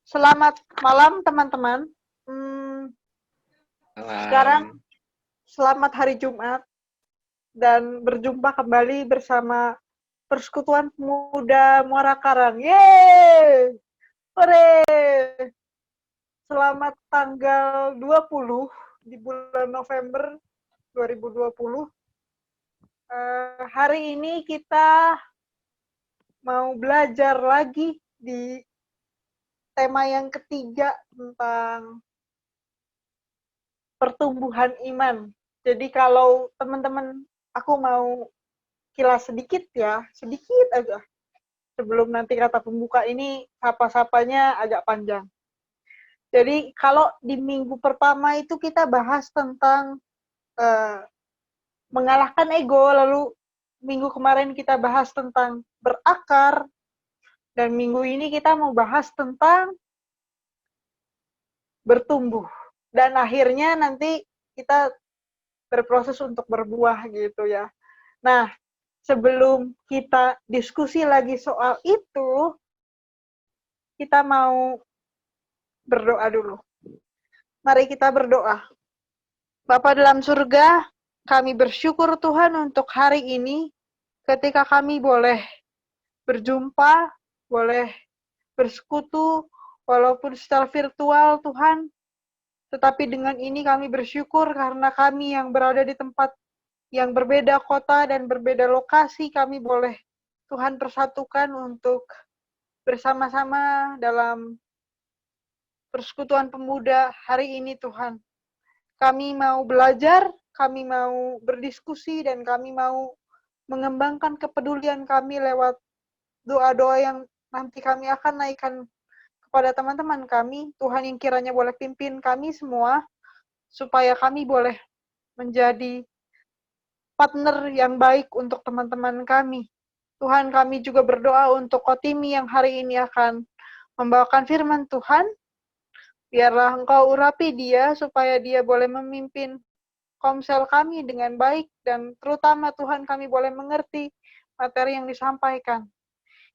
Selamat malam teman-teman. Sekarang Malam. selamat hari Jumat dan berjumpa kembali bersama Persekutuan Pemuda Muara Karang. Yeay! Hore! Selamat tanggal 20 di bulan November 2020. Hari ini kita mau belajar lagi di tema yang ketiga tentang pertumbuhan iman. Jadi kalau teman-teman, aku mau kilas sedikit ya, sedikit aja. Sebelum nanti kata pembuka ini, sapa-sapanya agak panjang. Jadi kalau di minggu pertama itu kita bahas tentang mengalahkan ego, lalu minggu kemarin kita bahas tentang berakar, dan minggu ini kita mau bahas tentang bertumbuh. Dan akhirnya nanti kita berproses untuk berbuah gitu ya. Nah, sebelum kita diskusi lagi soal itu, kita mau berdoa dulu. Mari kita berdoa. Bapa dalam surga, kami bersyukur Tuhan untuk hari ini, ketika kami boleh berjumpa, boleh bersekutu, walaupun secara virtual Tuhan, tetapi dengan ini kami bersyukur karena kami yang berada di tempat yang berbeda kota dan berbeda lokasi, kami boleh Tuhan persatukan untuk bersama-sama dalam Persekutuan Pemuda hari ini Tuhan. Kami mau belajar, kami mau berdiskusi, dan kami mau mengembangkan kepedulian kami lewat doa-doa yang nanti kami akan naikkan kepada teman-teman kami. Tuhan yang kiranya boleh pimpin kami semua, supaya kami boleh menjadi partner yang baik untuk teman-teman kami. Tuhan, kami juga berdoa untuk Kotimi yang hari ini akan membawakan firman Tuhan. Biarlah Engkau urapi dia, supaya dia boleh memimpin komsel kami dengan baik, dan terutama Tuhan kami boleh mengerti materi yang disampaikan.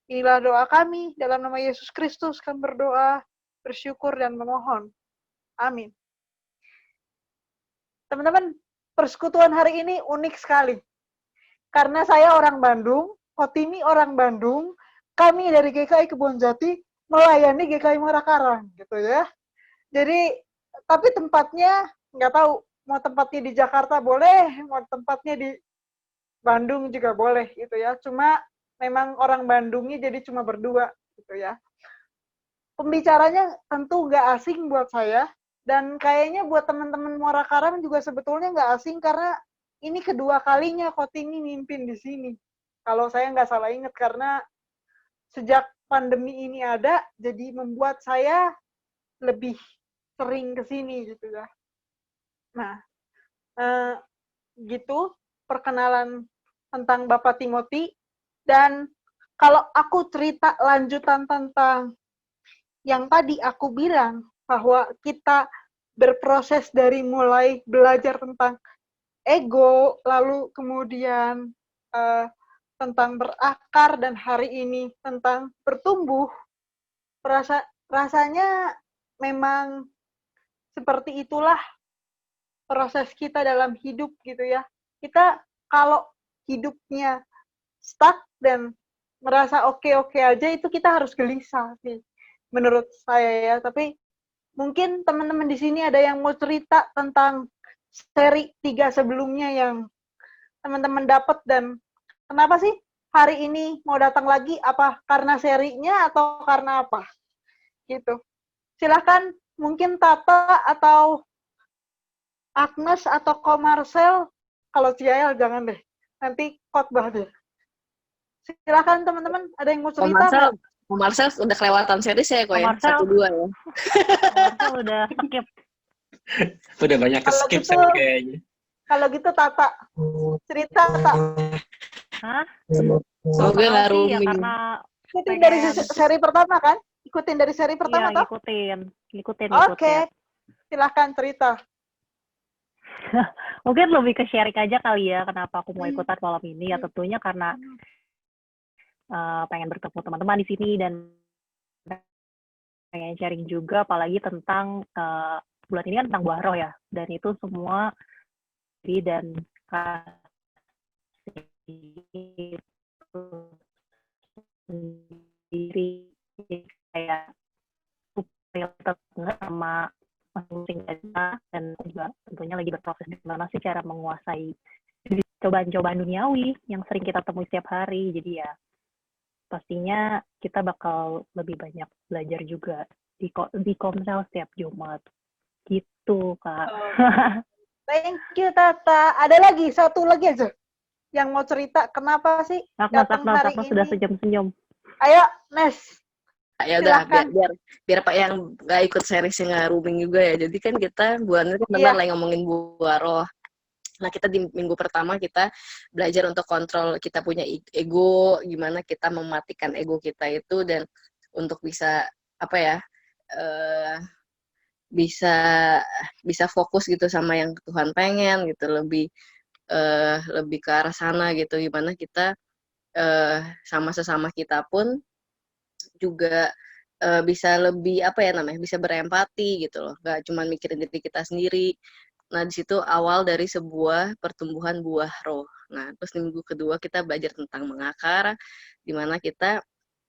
Inilah doa kami, dalam nama Yesus Kristus kami berdoa, bersyukur, dan memohon. Amin. Teman-teman, persekutuan hari ini unik sekali. Karena saya orang Bandung, Kotimi orang Bandung, kami dari GKI Kebonjati melayani GKI Muara Karang, gitu ya. Jadi, tapi tempatnya nggak tahu, mau tempatnya di Jakarta boleh, mau tempatnya di Bandung juga boleh, gitu ya. Cuma memang orang Bandungnya jadi cuma berdua, gitu ya. Pembicaranya tentu nggak asing buat saya, dan kayaknya buat teman-teman Muara Karang juga sebetulnya nggak asing, karena ini kedua kalinya Kotimi mimpin di sini. Kalau saya nggak salah ingat, karena sejak pandemi ini ada, jadi membuat saya lebih sering ke sini gitu ya. Nah, gitu perkenalan tentang Bapak Timothy. Dan kalau aku cerita lanjutan tentang yang tadi aku bilang, bahwa kita berproses dari mulai belajar tentang ego, lalu kemudian tentang berakar, dan hari ini tentang bertumbuh, rasanya memang seperti itulah proses kita dalam hidup gitu ya. Kita kalau hidupnya stuck dan merasa oke-oke aja, itu kita harus gelisah sih menurut saya ya. Tapi mungkin teman-teman di sini ada yang mau cerita tentang seri 3 sebelumnya yang teman-teman dapat, dan kenapa sih hari ini mau datang lagi, apa karena serinya atau karena apa gitu. Silahkan, mungkin Tata atau Agnes atau Ko Marcel. Kalau Ciael jangan deh, nanti khotbah deh. Silahkan teman-teman, ada yang mau cerita nggak? Ko Marcel udah kelewatan series ya kok ya, 1-2 ya. Ko Marcel udah skip. Udah banyak skip gitu, kayaknya. Kalau gitu Tata, cerita Tak. Hah? Semoga nggak ya, roaming. karena ikutin dari seri pertama kan? Ikutin dari seri pertama iya, toh? Ngikutin. Oke. Silahkan cerita. Mungkin lebih ke sharing aja kali ya, kenapa aku mau ikutan malam ini. Ya tentunya karena pengen bertemu teman-teman di sini, dan pengen sharing juga, apalagi tentang bulan ini kan tentang buah roh ya, dan itu semua diri dan kasih itu sendiri, kayak tetap sama masing-masing kita, dan juga tentunya lagi berproses gimana sih cara menguasai cobaan-cobaan duniawi yang sering kita temui setiap hari. Jadi ya pastinya kita bakal lebih banyak belajar juga di Komsel setiap Jumat gitu, Kak. Thank you, Tata. Ada lagi, satu lagi aja yang mau cerita. Kenapa sih datang hari ini? Sudah senyum-senyum. Ayo, Nes. Ya udah, biar Pak yang nggak ikut seriesnya rooming juga ya. Jadi kan kita bulan ini benar lagi ngomongin buah roh. Nah, kita di minggu pertama kita belajar untuk kontrol kita punya ego, gimana kita mematikan ego kita itu, dan untuk bisa apa ya, bisa fokus gitu sama yang Tuhan pengen gitu, lebih ke arah sana gitu, gimana kita sama sesama kita pun juga bisa lebih apa ya namanya, bisa berempati gitu loh, nggak cuma mikirin diri kita sendiri. Nah, di situ awal dari sebuah pertumbuhan buah roh. Nah, terus di minggu kedua kita belajar tentang mengakar, di mana kita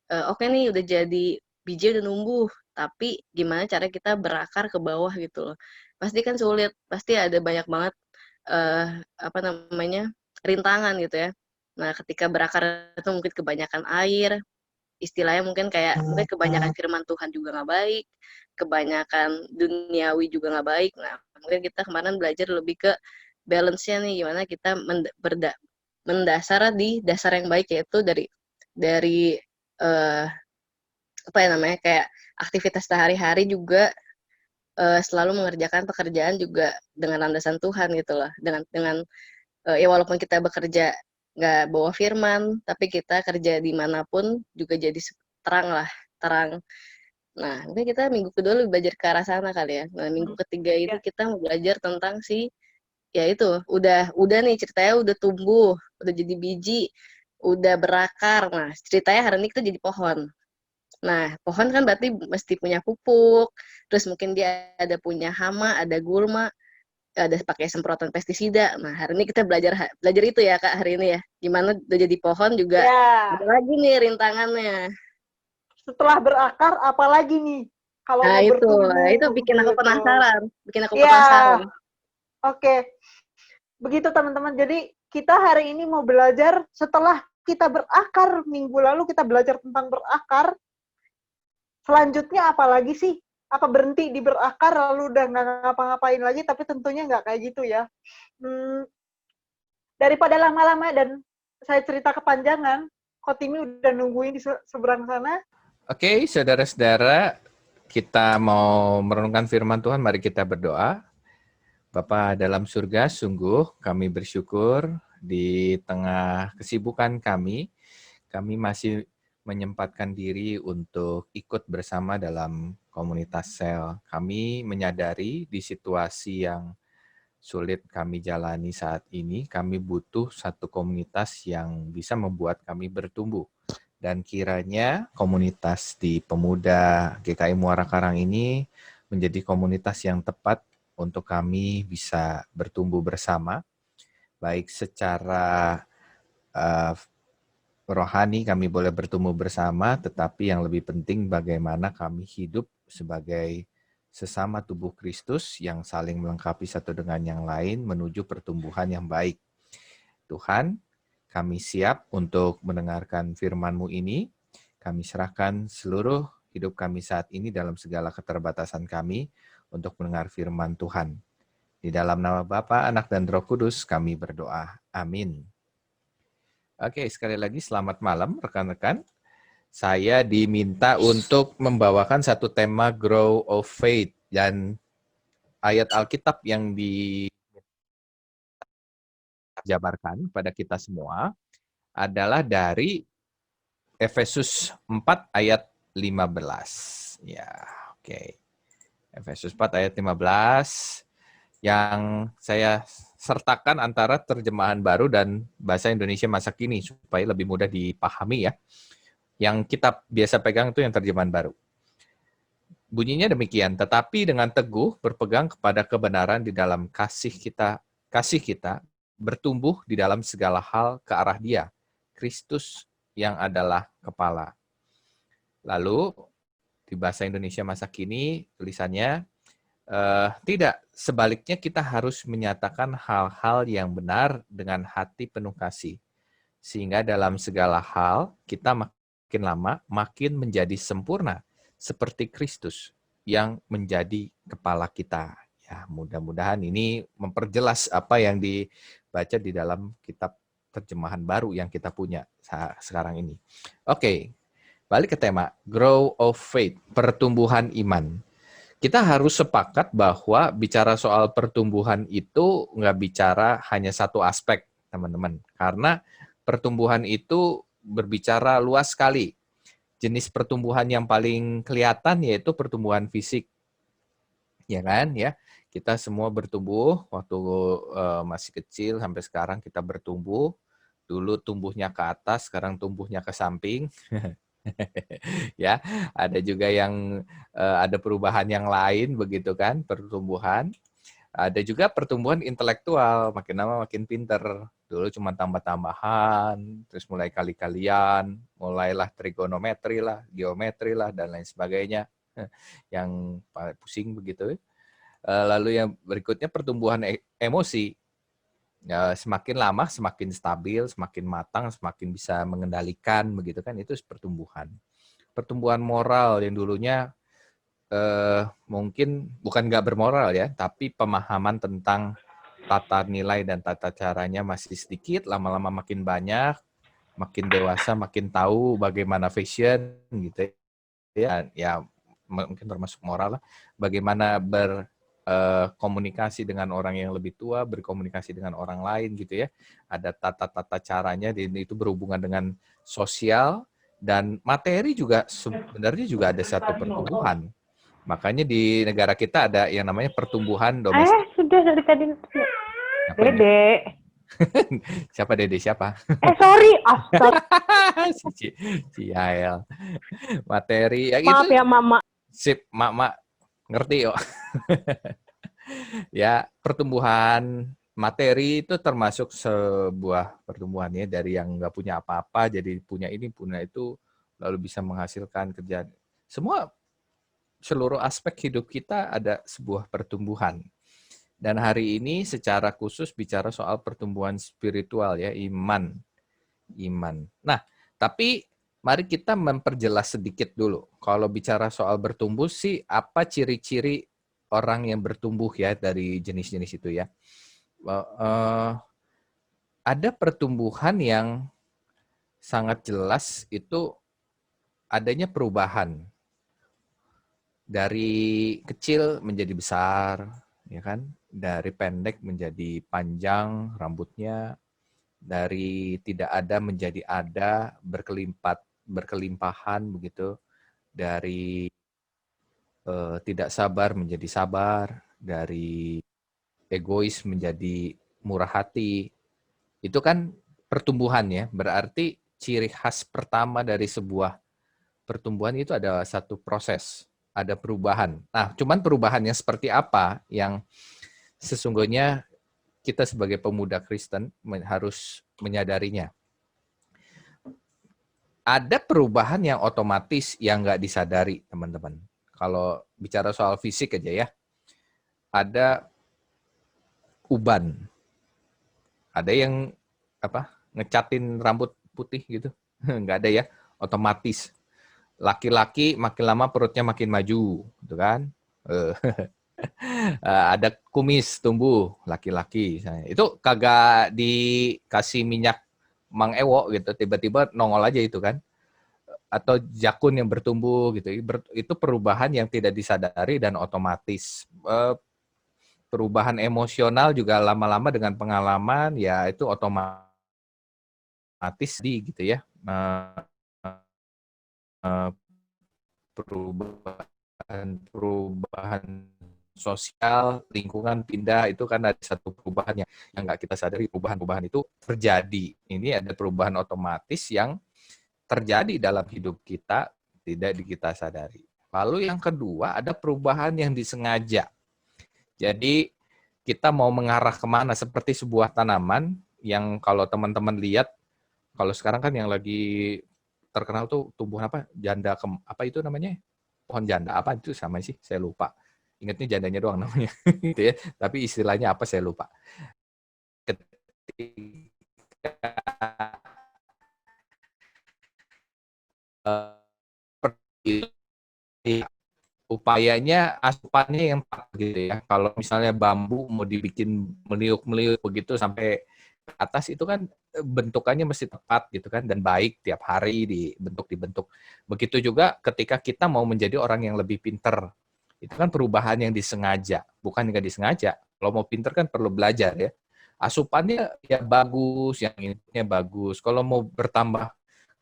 oke nih udah jadi biji udah numbuh, tapi gimana cara kita berakar ke bawah gitu loh. Pasti kan sulit, pasti ada banyak banget apa namanya, rintangan gitu ya. Nah, ketika berakar itu mungkin kebanyakan air, istilahnya mungkin kayak mungkin kebanyakan firman Tuhan juga nggak baik, kebanyakan duniawi juga nggak baik. Nah, mungkin kita kemarin belajar lebih ke balance-nya nih, gimana kita mendasar di dasar yang baik, yaitu dari apa ya namanya, kayak aktivitas sehari-hari juga selalu mengerjakan pekerjaan juga dengan landasan Tuhan gitu loh. Dengan ya walaupun kita bekerja nggak bawa firman, tapi kita kerja dimanapun juga jadi terang. Nah, mungkin kita minggu kedua lebih belajar ke arah sana kali ya. Nah, minggu ketiga ini kita mau belajar tentang ya itu, udah nih ceritanya udah tumbuh, udah jadi biji, udah berakar. Nah, ceritanya hari ini kita jadi pohon. Nah, pohon kan berarti mesti punya pupuk, terus mungkin dia ada punya hama, ada gulma, ada pakai semprotan pestisida. Nah, hari ini kita belajar itu ya, Kak, hari ini ya. Gimana udah jadi pohon juga ada lagi nih rintangannya. Setelah berakar, apalagi nih? Kalau Nah, mau bertumbuh. itu bikin aku penasaran. Oke. Begitu, teman-teman. Jadi, kita hari ini mau belajar setelah kita berakar. Minggu lalu kita belajar tentang berakar. Selanjutnya apalagi sih? Apa berhenti di berakar lalu udah nggak ngapa-ngapain lagi? Tapi tentunya nggak kayak gitu ya. Daripada lama-lama dan saya cerita kepanjangan, Kotimi udah nungguin di seberang sana. Oke, saudara-saudara, kita mau merenungkan firman Tuhan. Mari kita berdoa. Bapa dalam surga, sungguh kami bersyukur di tengah kesibukan kami masih menyempatkan diri untuk ikut bersama dalam komunitas sel. Kami menyadari di situasi yang sulit kami jalani saat ini, kami butuh satu komunitas yang bisa membuat kami bertumbuh. Dan kiranya komunitas di Pemuda GKI Muara Karang ini menjadi komunitas yang tepat untuk kami bisa bertumbuh bersama, baik secara rohani kami boleh bertumbuh bersama, tetapi yang lebih penting bagaimana kami hidup sebagai sesama tubuh Kristus yang saling melengkapi satu dengan yang lain menuju pertumbuhan yang baik. Tuhan, kami siap untuk mendengarkan firman-Mu ini. Kami serahkan seluruh hidup kami saat ini dalam segala keterbatasan kami untuk mendengar firman Tuhan. Di dalam nama Bapa, Anak, dan Roh Kudus kami berdoa. Amin. Oke, sekali lagi selamat malam rekan-rekan. Saya diminta untuk membawakan satu tema Grow of Faith, dan ayat Alkitab yang dijabarkan pada kita semua adalah dari Efesus 4 ayat 15. Ya, oke. Efesus 4 ayat 15 yang saya sertakan antara terjemahan baru dan bahasa Indonesia masa kini supaya lebih mudah dipahami ya. Yang kita biasa pegang itu yang terjemahan baru. Bunyinya demikian, tetapi dengan teguh berpegang kepada kebenaran di dalam kasih kita bertumbuh di dalam segala hal ke arah Dia, Kristus yang adalah kepala. Lalu di bahasa Indonesia masa kini tulisannya tidak, sebaliknya kita harus menyatakan hal-hal yang benar dengan hati penuh kasih. Sehingga dalam segala hal kita makin lama makin menjadi sempurna seperti Kristus yang menjadi kepala kita. Ya, mudah-mudahan ini memperjelas apa yang dibaca di dalam kitab terjemahan baru yang kita punya sekarang ini. Oke, balik ke tema Grow of Faith, pertumbuhan iman. Kita harus sepakat bahwa bicara soal pertumbuhan itu nggak bicara hanya satu aspek, teman-teman. Karena pertumbuhan itu berbicara luas sekali. Jenis pertumbuhan yang paling kelihatan yaitu pertumbuhan fisik. Ya kan? Ya, kita semua bertumbuh waktu masih kecil sampai sekarang kita bertumbuh. Dulu tumbuhnya ke atas, sekarang tumbuhnya ke samping. Ya, ada juga yang ada perubahan yang lain begitu kan, pertumbuhan. Ada juga pertumbuhan intelektual, makin lama makin pinter. Dulu cuma tambah-tambahan, terus mulai kali-kalian, mulailah trigonometri lah, geometri lah, dan lain sebagainya. Yang pusing begitu. Lalu yang berikutnya pertumbuhan emosi. Ya, semakin lama semakin stabil, semakin matang, semakin bisa mengendalikan begitu kan, itu pertumbuhan. Pertumbuhan moral yang dulunya mungkin bukan nggak bermoral ya, tapi pemahaman tentang tata nilai dan tata caranya masih sedikit, lama-lama makin banyak, makin dewasa makin tahu bagaimana fashion gitu ya, ya mungkin termasuk moral lah, bagaimana komunikasi dengan orang yang lebih tua, berkomunikasi dengan orang lain gitu ya. Ada tata-tata caranya, dan itu berhubungan dengan sosial dan materi juga sebenarnya juga ada satu pertumbuhan. Makanya di negara kita ada yang namanya pertumbuhan domestik. Sudah dari tadi. Apa ini? Dede. Siapa Dede siapa? Sorry, astaga. Si Yael. Materi ya Maaf gitu. ya, Mama. Sip, mak ngerti kok. Ya, pertumbuhan materi itu termasuk sebuah pertumbuhan ya, dari yang nggak punya apa-apa jadi punya ini, punya itu, lalu bisa menghasilkan kerjaan. Semua seluruh aspek hidup kita ada sebuah pertumbuhan. Dan hari ini secara khusus bicara soal pertumbuhan spiritual ya, iman. Nah, tapi mari kita memperjelas sedikit dulu. Kalau bicara soal bertumbuh sih, apa ciri-ciri orang yang bertumbuh ya dari jenis-jenis itu ya. Ada pertumbuhan yang sangat jelas itu adanya perubahan. Dari kecil menjadi besar, ya kan? Dari pendek menjadi panjang rambutnya, dari tidak ada menjadi ada, berkelimpahan begitu, dari tidak sabar menjadi sabar, dari egois menjadi murah hati. Itu kan pertumbuhan ya, berarti ciri khas pertama dari sebuah pertumbuhan itu ada satu proses, ada perubahan. Nah, cuman perubahannya seperti apa yang sesungguhnya kita sebagai pemuda Kristen harus menyadarinya. Ada perubahan yang otomatis yang nggak disadari, teman-teman. Kalau bicara soal fisik aja ya, ada uban. Ada yang ngecatin rambut putih gitu, nggak ada ya, otomatis. Laki-laki makin lama perutnya makin maju, gitu kan? Ada kumis tumbuh laki-laki, itu kagak dikasih minyak Mang Ewo gitu, tiba-tiba nongol aja itu kan? Atau jakun yang bertumbuh gitu, itu perubahan yang tidak disadari dan otomatis. Perubahan emosional juga lama-lama dengan pengalaman ya itu otomatis gitu ya. Perubahan sosial, lingkungan pindah, itu kan ada satu perubahan yang nggak kita sadari. Perubahan-perubahan itu terjadi. Ini ada perubahan otomatis yang terjadi dalam hidup kita, tidak kita sadari. Lalu yang kedua, ada perubahan yang disengaja. Jadi kita mau mengarah kemana, seperti sebuah tanaman yang kalau teman-teman lihat, kalau sekarang kan yang lagi terkenal tuh tumbuhan apa, janda apa itu namanya, pohon janda apa itu sama sih, saya lupa. Ingatnya jandanya doang namanya, gitu ya. Tapi istilahnya apa saya lupa. Ketika upayanya asupannya yang tepat gitu ya. Kalau misalnya bambu mau dibikin meliuk-meliuk begitu sampai ke atas itu kan bentukannya mesti tepat gitu kan dan baik tiap hari dibentuk. Begitu juga ketika kita mau menjadi orang yang lebih pinter. Itu kan perubahan yang disengaja, bukan nggak disengaja. Kalau mau pinter kan perlu belajar ya. Asupannya ya bagus, yang inputnya bagus. Kalau mau bertambah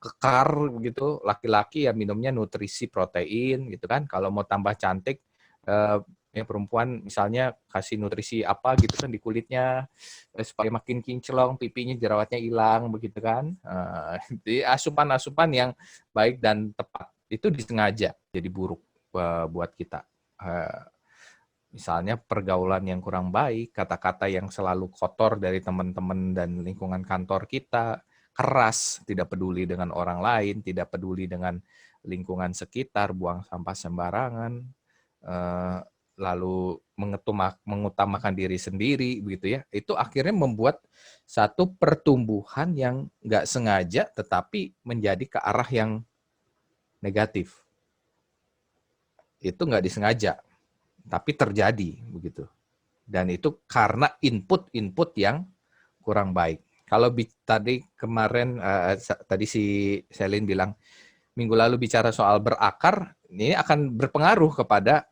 kekar begitu, laki-laki ya minumnya nutrisi protein gitu kan. Kalau mau tambah cantik, yang perempuan misalnya kasih nutrisi apa gitu kan di kulitnya supaya makin kinclong, pipinya jerawatnya hilang begitu kan. Jadi asupan-asupan yang baik dan tepat itu disengaja jadi buruk buat kita. Misalnya pergaulan yang kurang baik, kata-kata yang selalu kotor dari teman-teman dan lingkungan kantor kita, keras, tidak peduli dengan orang lain, tidak peduli dengan lingkungan sekitar, buang sampah sembarangan, lalu mengutamakan diri sendiri, begitu ya. Itu akhirnya membuat satu pertumbuhan yang nggak sengaja, tetapi menjadi ke arah yang negatif. Itu nggak disengaja, tapi terjadi begitu. Dan itu karena input-input yang kurang baik. Kalau tadi kemarin tadi si Selin bilang minggu lalu bicara soal berakar, ini akan berpengaruh kepada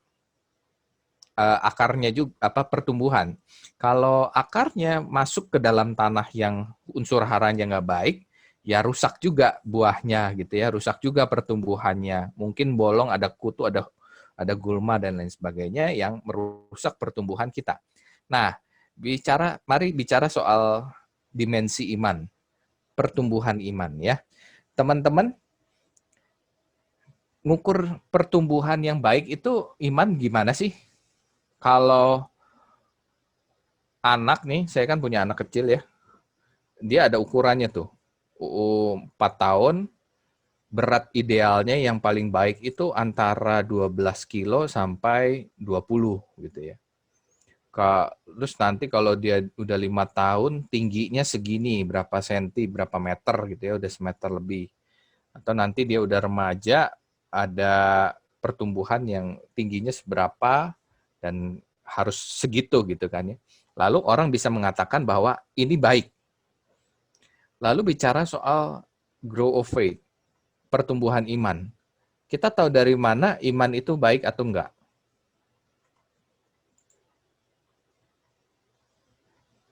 akarnya juga pertumbuhan. Kalau akarnya masuk ke dalam tanah yang unsur haranya nggak baik, ya rusak juga buahnya gitu ya, rusak juga pertumbuhannya. Mungkin bolong, ada kutu, ada gulma dan lain sebagainya yang merusak pertumbuhan kita. Nah, mari bicara soal dimensi iman, pertumbuhan iman ya. Teman-teman, ngukur pertumbuhan yang baik itu iman gimana sih? Kalau anak nih, saya kan punya anak kecil ya, dia ada ukurannya tuh. 4 tahun, berat idealnya yang paling baik itu antara 12 kilo sampai 20 gitu ya. Terus nanti kalau dia udah 5 tahun, tingginya segini, berapa senti, berapa meter gitu ya, udah semeter lebih. Atau nanti dia udah remaja, ada pertumbuhan yang tingginya seberapa, dan harus segitu gitu kan ya. Lalu orang bisa mengatakan bahwa ini baik. Lalu bicara soal grow of faith, pertumbuhan iman. Kita tahu dari mana iman itu baik atau enggak?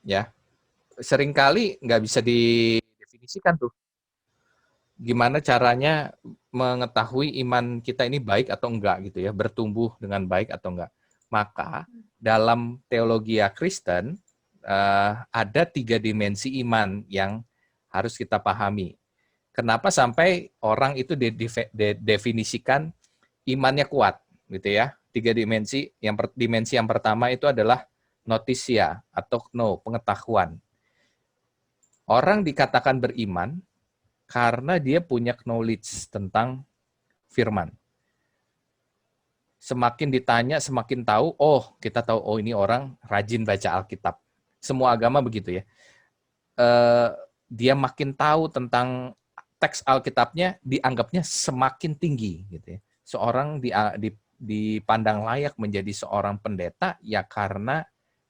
Ya, seringkali nggak bisa didefinisikan tuh. Gimana caranya mengetahui iman kita ini baik atau enggak gitu ya, bertumbuh dengan baik atau enggak. Maka dalam teologi Kristen ada 3 dimensi iman yang harus kita pahami. Kenapa sampai orang itu didefinisikan imannya kuat gitu ya. 3 dimensi. Dimensi yang pertama itu adalah noticia atau pengetahuan. Orang dikatakan beriman karena dia punya knowledge tentang firman. Semakin ditanya, semakin tahu, kita tahu, ini orang rajin baca Alkitab. Semua agama begitu ya. Dia makin tahu tentang teks Alkitabnya, dianggapnya semakin tinggi. Gitu ya. Seorang dipandang layak menjadi seorang pendeta, ya karena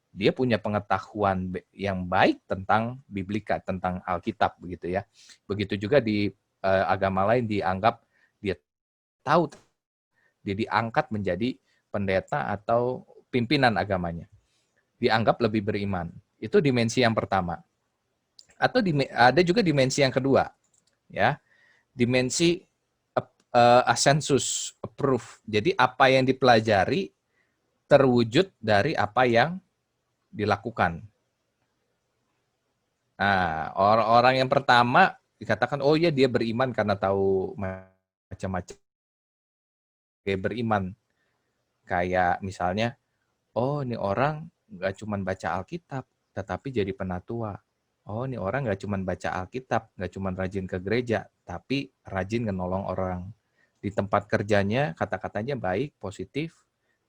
dia punya pengetahuan yang baik tentang Biblika, tentang Alkitab begitu ya. Begitu juga di agama lain dianggap dia tahu, dia diangkat menjadi pendeta atau pimpinan agamanya. Dianggap lebih beriman. Itu dimensi yang pertama. Atau ada juga dimensi yang kedua, ya. Dimensi assensus, approve. Jadi apa yang dipelajari terwujud dari apa yang dilakukan. Nah, orang-orang yang pertama dikatakan, dia beriman karena tahu macam-macam beriman. Kayak misalnya, oh ini orang nggak cuma baca Alkitab, tetapi jadi penatua. Oh ini orang nggak cuma baca Alkitab, nggak cuma rajin ke gereja, tapi rajin menolong orang. Di tempat kerjanya kata-katanya baik, positif,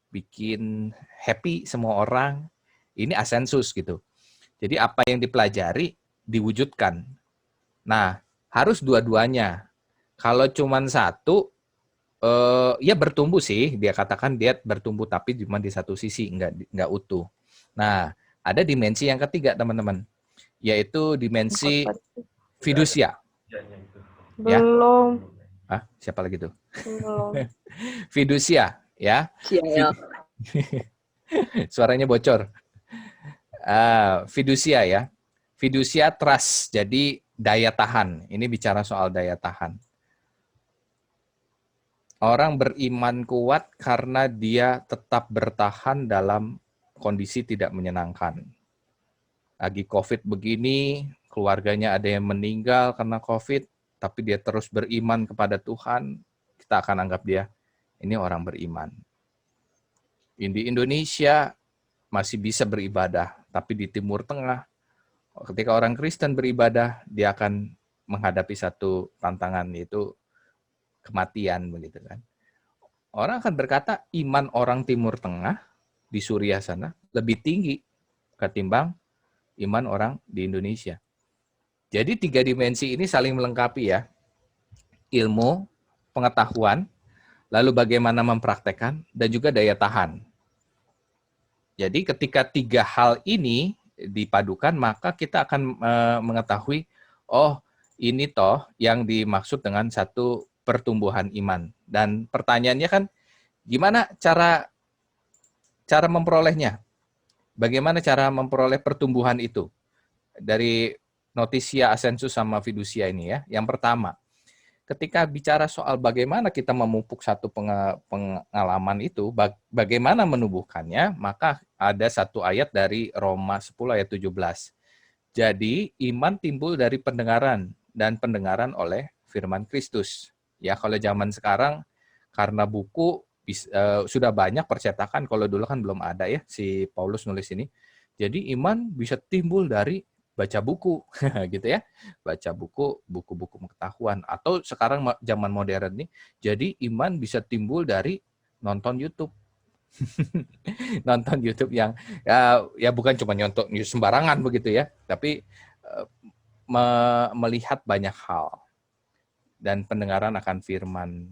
bikin happy semua orang. Ini asensus gitu. Jadi apa yang dipelajari diwujudkan. Nah, harus dua-duanya. Kalau cuma satu, ya bertumbuh sih, dia katakan dia bertumbuh tapi cuma di satu sisi, nggak utuh. Nah, ada dimensi yang ketiga teman-teman, yaitu dimensi fidusia. Ya. Belum. Siapa lagi tuh? Belum. Fidusia, ya. Sial. Suaranya bocor. Fidusia ya. Fidusia trust, jadi daya tahan. Ini bicara soal daya tahan. Orang beriman kuat karena dia tetap bertahan dalam kondisi tidak menyenangkan. Lagi COVID begini, keluarganya ada yang meninggal karena COVID, tapi dia terus beriman kepada Tuhan, kita akan anggap dia, ini orang beriman. Di Indonesia masih bisa beribadah, tapi di Timur Tengah, ketika orang Kristen beribadah, dia akan menghadapi satu tantangan, yaitu kematian, begitu kan. Orang akan berkata iman orang Timur Tengah di Suriah sana lebih tinggi ketimbang iman orang di Indonesia. Jadi 3 dimensi ini saling melengkapi ya. Ilmu, pengetahuan, lalu bagaimana mempraktekkan, dan juga daya tahan. Jadi ketika 3 hal ini dipadukan, maka kita akan mengetahui, oh ini toh yang dimaksud dengan satu pertumbuhan iman. Dan pertanyaannya kan, gimana cara memperolehnya? Bagaimana cara memperoleh pertumbuhan itu? Dari Notitia, Asensus, sama Fidusia ini ya. Yang pertama, ketika bicara soal bagaimana kita memupuk satu pengalaman itu, bagaimana menumbuhkannya, maka ada satu ayat dari Roma 10 ayat 17. Jadi, iman timbul dari pendengaran, dan pendengaran oleh firman Kristus. Ya, kalau zaman sekarang, karena buku sudah banyak percetakan, kalau dulu kan belum ada ya, si Paulus nulis ini. Jadi, iman bisa timbul dari baca buku, gitu ya. Baca buku-buku pengetahuan. Atau sekarang zaman modern nih, jadi iman bisa timbul dari nonton YouTube. Nonton YouTube yang ya bukan cuma nyontok sembarangan begitu ya, tapi melihat banyak hal. Dan pendengaran akan firman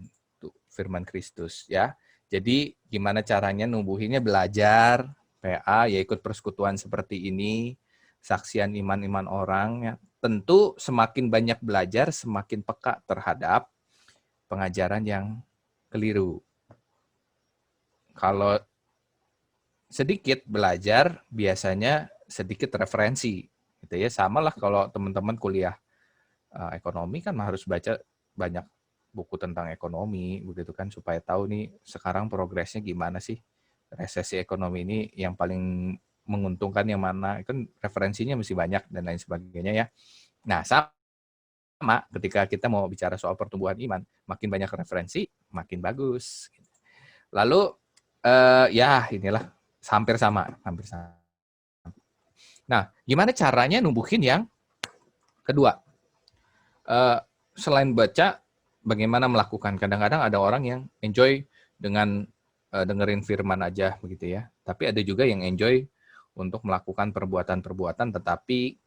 Kristus ya. Jadi gimana caranya numbuhinnya? Belajar PA, ya ikut persekutuan seperti ini, saksian iman-iman orang ya. Tentu semakin banyak belajar, semakin peka terhadap pengajaran yang keliru. Kalau sedikit belajar, biasanya sedikit referensi, gitu ya. Sama lah kalau teman-teman kuliah ekonomi kan harus baca banyak buku tentang ekonomi, begitu kan, supaya tahu nih sekarang progresnya gimana sih, resesi ekonomi ini yang paling menguntungkan yang mana, kan referensinya mesti banyak dan lain sebagainya ya. Nah, sama ketika kita mau bicara soal pertumbuhan iman, makin banyak referensi, makin bagus. Lalu ya inilah hampir sama. Nah, gimana caranya numbuhin yang kedua? Selain baca, bagaimana melakukan? Kadang-kadang ada orang yang enjoy dengan dengerin firman aja begitu ya. Tapi ada juga yang enjoy untuk melakukan perbuatan-perbuatan tetapi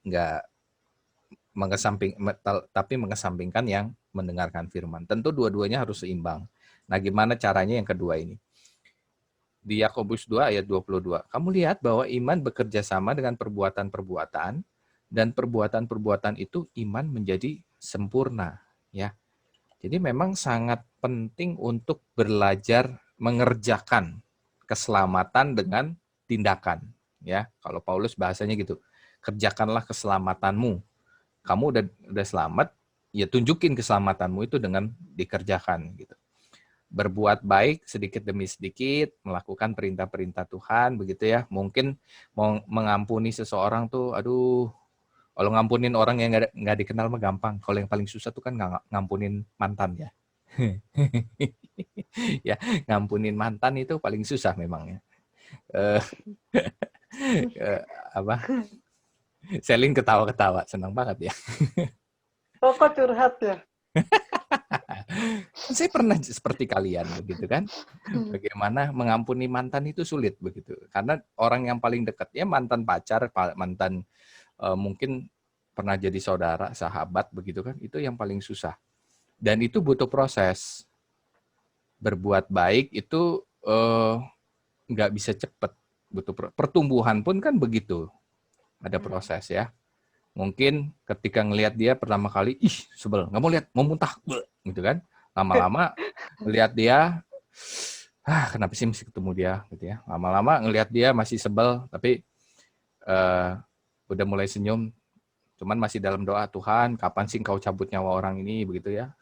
mengesampingkan yang mendengarkan firman. Tentu dua-duanya harus seimbang. Nah, gimana caranya yang kedua ini? Di Yakobus 2 ayat 22. Kamu lihat bahwa iman bekerja sama dengan perbuatan-perbuatan, dan perbuatan-perbuatan itu iman menjadi sempurna, ya. Jadi memang sangat penting untuk belajar mengerjakan keselamatan dengan tindakan, ya. Kalau Paulus bahasanya gitu, kerjakanlah keselamatanmu. Kamu udah selamat, ya tunjukin keselamatanmu itu dengan dikerjakan gitu. Berbuat baik sedikit demi sedikit, melakukan perintah-perintah Tuhan begitu ya. Mungkin mau mengampuni seseorang tuh, aduh, kalau ngampunin orang yang nggak dikenal mah gampang. Kalau yang paling susah tuh kan ngampunin mantan ya. Ya, ngampunin mantan itu paling susah memang ya. Eh, apa? Selin ketawa-ketawa, senang banget ya. Kok curhat ya? Saya pernah seperti kalian begitu kan. Bagaimana mengampuni mantan itu sulit begitu. Karena orang yang paling dekat ya mantan pacar, mantan mungkin pernah jadi saudara, sahabat begitu kan. Itu yang paling susah. Dan itu butuh proses. Berbuat baik itu nggak bisa cepat. Butuh pertumbuhan pun kan begitu. Ada proses ya. Mungkin ketika ngelihat dia pertama kali, ih sebel, nggak mau lihat, mau muntah, gitu kan. Lama-lama ngelihat dia, kenapa sih mesti ketemu dia, gitu ya. Lama-lama ngelihat dia masih sebel, tapi udah mulai senyum, cuman masih dalam doa, Tuhan, kapan sih Engkau cabut nyawa orang ini, begitu ya.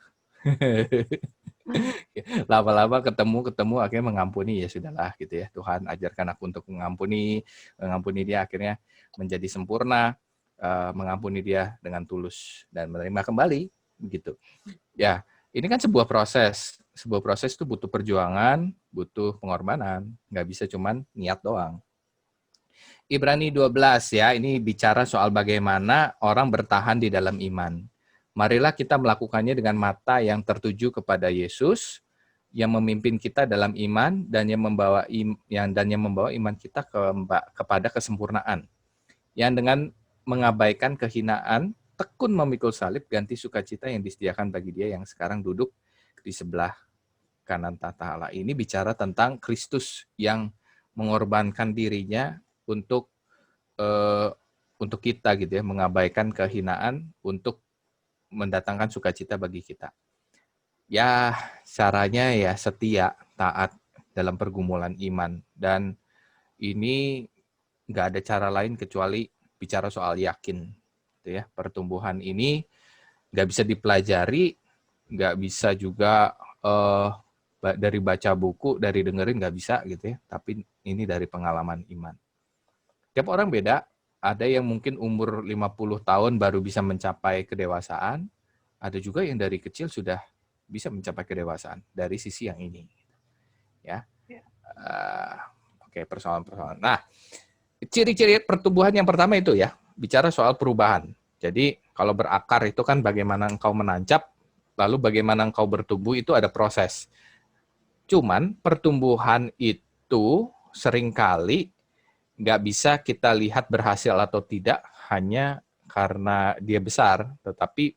Lama-lama ketemu akhirnya mengampuni, ya sudahlah gitu ya. Tuhan ajarkan aku untuk mengampuni dia akhirnya menjadi sempurna, mengampuni dia dengan tulus dan menerima kembali begitu. Ya, ini kan sebuah proses. Sebuah proses itu butuh perjuangan, butuh pengorbanan, nggak bisa cuman niat doang. Ibrani 12 ya, ini bicara soal bagaimana orang bertahan di dalam iman. Marilah kita melakukannya dengan mata yang tertuju kepada Yesus, yang memimpin kita dalam iman dan yang membawa iman kita kepada kesempurnaan. Yang dengan mengabaikan kehinaan, tekun memikul salib, ganti sukacita yang disediakan bagi dia yang sekarang duduk di sebelah kanan tahta Allah. Ini bicara tentang Kristus yang mengorbankan dirinya untuk kita gitu ya, mengabaikan kehinaan untuk mendatangkan sukacita bagi kita. Ya, caranya ya setia, taat dalam pergumulan iman. Dan ini nggak ada cara lain kecuali bicara soal yakin. Gitu ya. Pertumbuhan ini nggak bisa dipelajari, nggak bisa juga dari baca buku, dari dengerin nggak bisa gitu ya. Tapi ini dari pengalaman iman. Tiap orang beda. Ada yang mungkin umur 50 tahun baru bisa mencapai kedewasaan. Ada juga yang dari kecil sudah bisa mencapai kedewasaan dari sisi yang ini. Ya. Oke, persoalan-persoalan. Nah, ciri-ciri pertumbuhan yang pertama itu ya, bicara soal perubahan. Jadi, kalau berakar itu kan bagaimana engkau menancap, lalu bagaimana engkau bertumbuh itu ada proses. Cuman pertumbuhan itu seringkali nggak bisa kita lihat berhasil atau tidak hanya karena dia besar, tetapi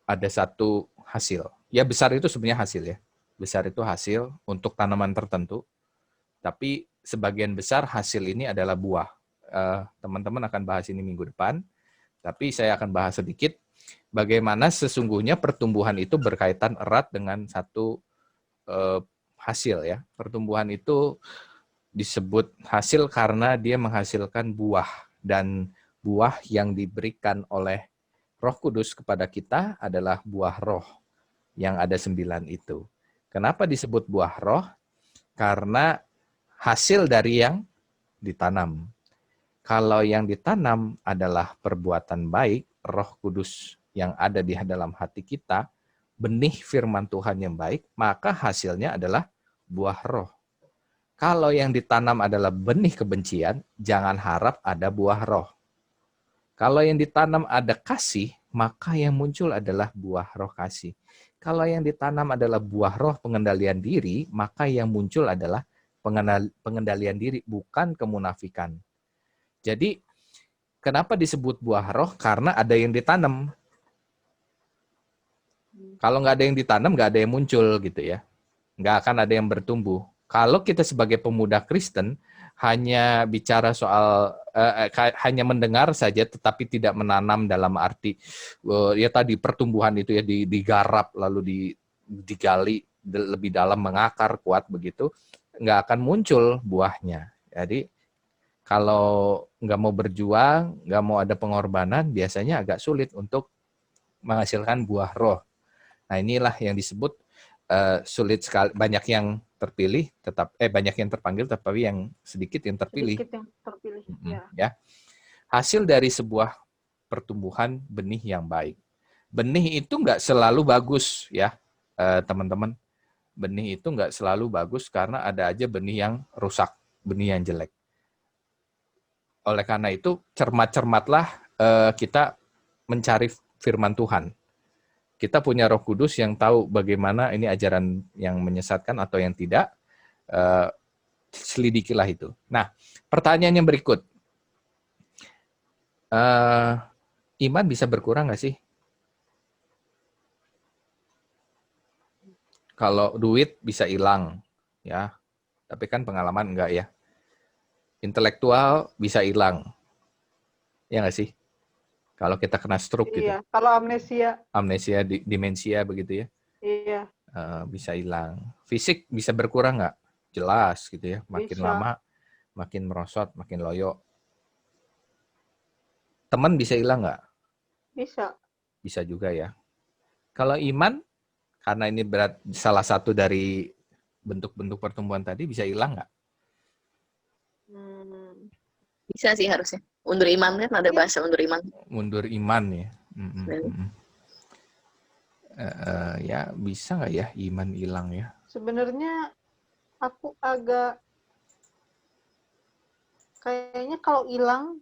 ada satu hasil. Ya besar itu sebenarnya hasil ya. Besar itu hasil untuk tanaman tertentu, tapi sebagian besar hasil ini adalah buah. Teman-teman akan bahas ini minggu depan, tapi saya akan bahas sedikit bagaimana sesungguhnya pertumbuhan itu berkaitan erat dengan satu hasil ya. Pertumbuhan itu disebut hasil karena dia menghasilkan buah, dan buah yang diberikan oleh Roh Kudus kepada kita adalah buah roh yang ada 9 itu. Kenapa disebut buah roh? Karena hasil dari yang ditanam. Kalau yang ditanam adalah perbuatan baik, Roh Kudus yang ada di dalam hati kita, benih firman Tuhan yang baik, maka hasilnya adalah buah roh. Kalau yang ditanam adalah benih kebencian, jangan harap ada buah roh. Kalau yang ditanam ada kasih, maka yang muncul adalah buah roh kasih. Kalau yang ditanam adalah buah roh pengendalian diri, maka yang muncul adalah pengendalian diri, bukan kemunafikan. Jadi, kenapa disebut buah roh? Karena ada yang ditanam. Kalau nggak ada yang ditanam, nggak ada yang muncul gitu ya. Nggak akan ada yang bertumbuh. Kalau kita sebagai pemuda Kristen hanya bicara soal hanya mendengar saja tetapi tidak menanam dalam arti ya tadi pertumbuhan itu ya digarap lalu digali lebih dalam, mengakar kuat begitu, nggak akan muncul buahnya. Jadi kalau nggak mau berjuang, nggak mau ada pengorbanan, biasanya agak sulit untuk menghasilkan buah roh. Nah inilah yang disebut sulit sekali, banyak yang terpilih banyak yang terpanggil tetapi yang sedikit yang terpilih. Sedikit yang terpilih. Ya. Hasil dari sebuah pertumbuhan benih yang baik. Benih itu nggak selalu bagus ya. teman-teman, benih itu nggak selalu bagus karena ada aja benih yang rusak, benih yang jelek. Oleh karena itu, cermat-cermatlah kita mencari firman Tuhan. Kita punya Roh Kudus yang tahu bagaimana ini ajaran yang menyesatkan atau yang tidak. Selidikilah itu. Nah, pertanyaan yang berikut. Iman bisa berkurang nggak sih? Kalau duit bisa hilang, ya. Tapi kan pengalaman enggak ya. Intelektual bisa hilang, ya nggak sih? Kalau kita kena stroke gitu, Iya, kalau amnesia, amnesia, demensia begitu ya, iya, bisa hilang. Fisik bisa berkurang nggak? Jelas gitu ya. Makin bisa, lama, makin merosot, makin loyo. Teman bisa hilang nggak? bisa. Bisa juga ya. Kalau iman, karena ini berat salah satu dari bentuk-bentuk pertumbuhan tadi, bisa hilang nggak? Bisa sih harusnya. Undur iman kan ada bahasa undur iman. Mundur iman ya. Ya bisa nggak ya iman hilang ya? Sebenarnya aku agak kayaknya kalau hilang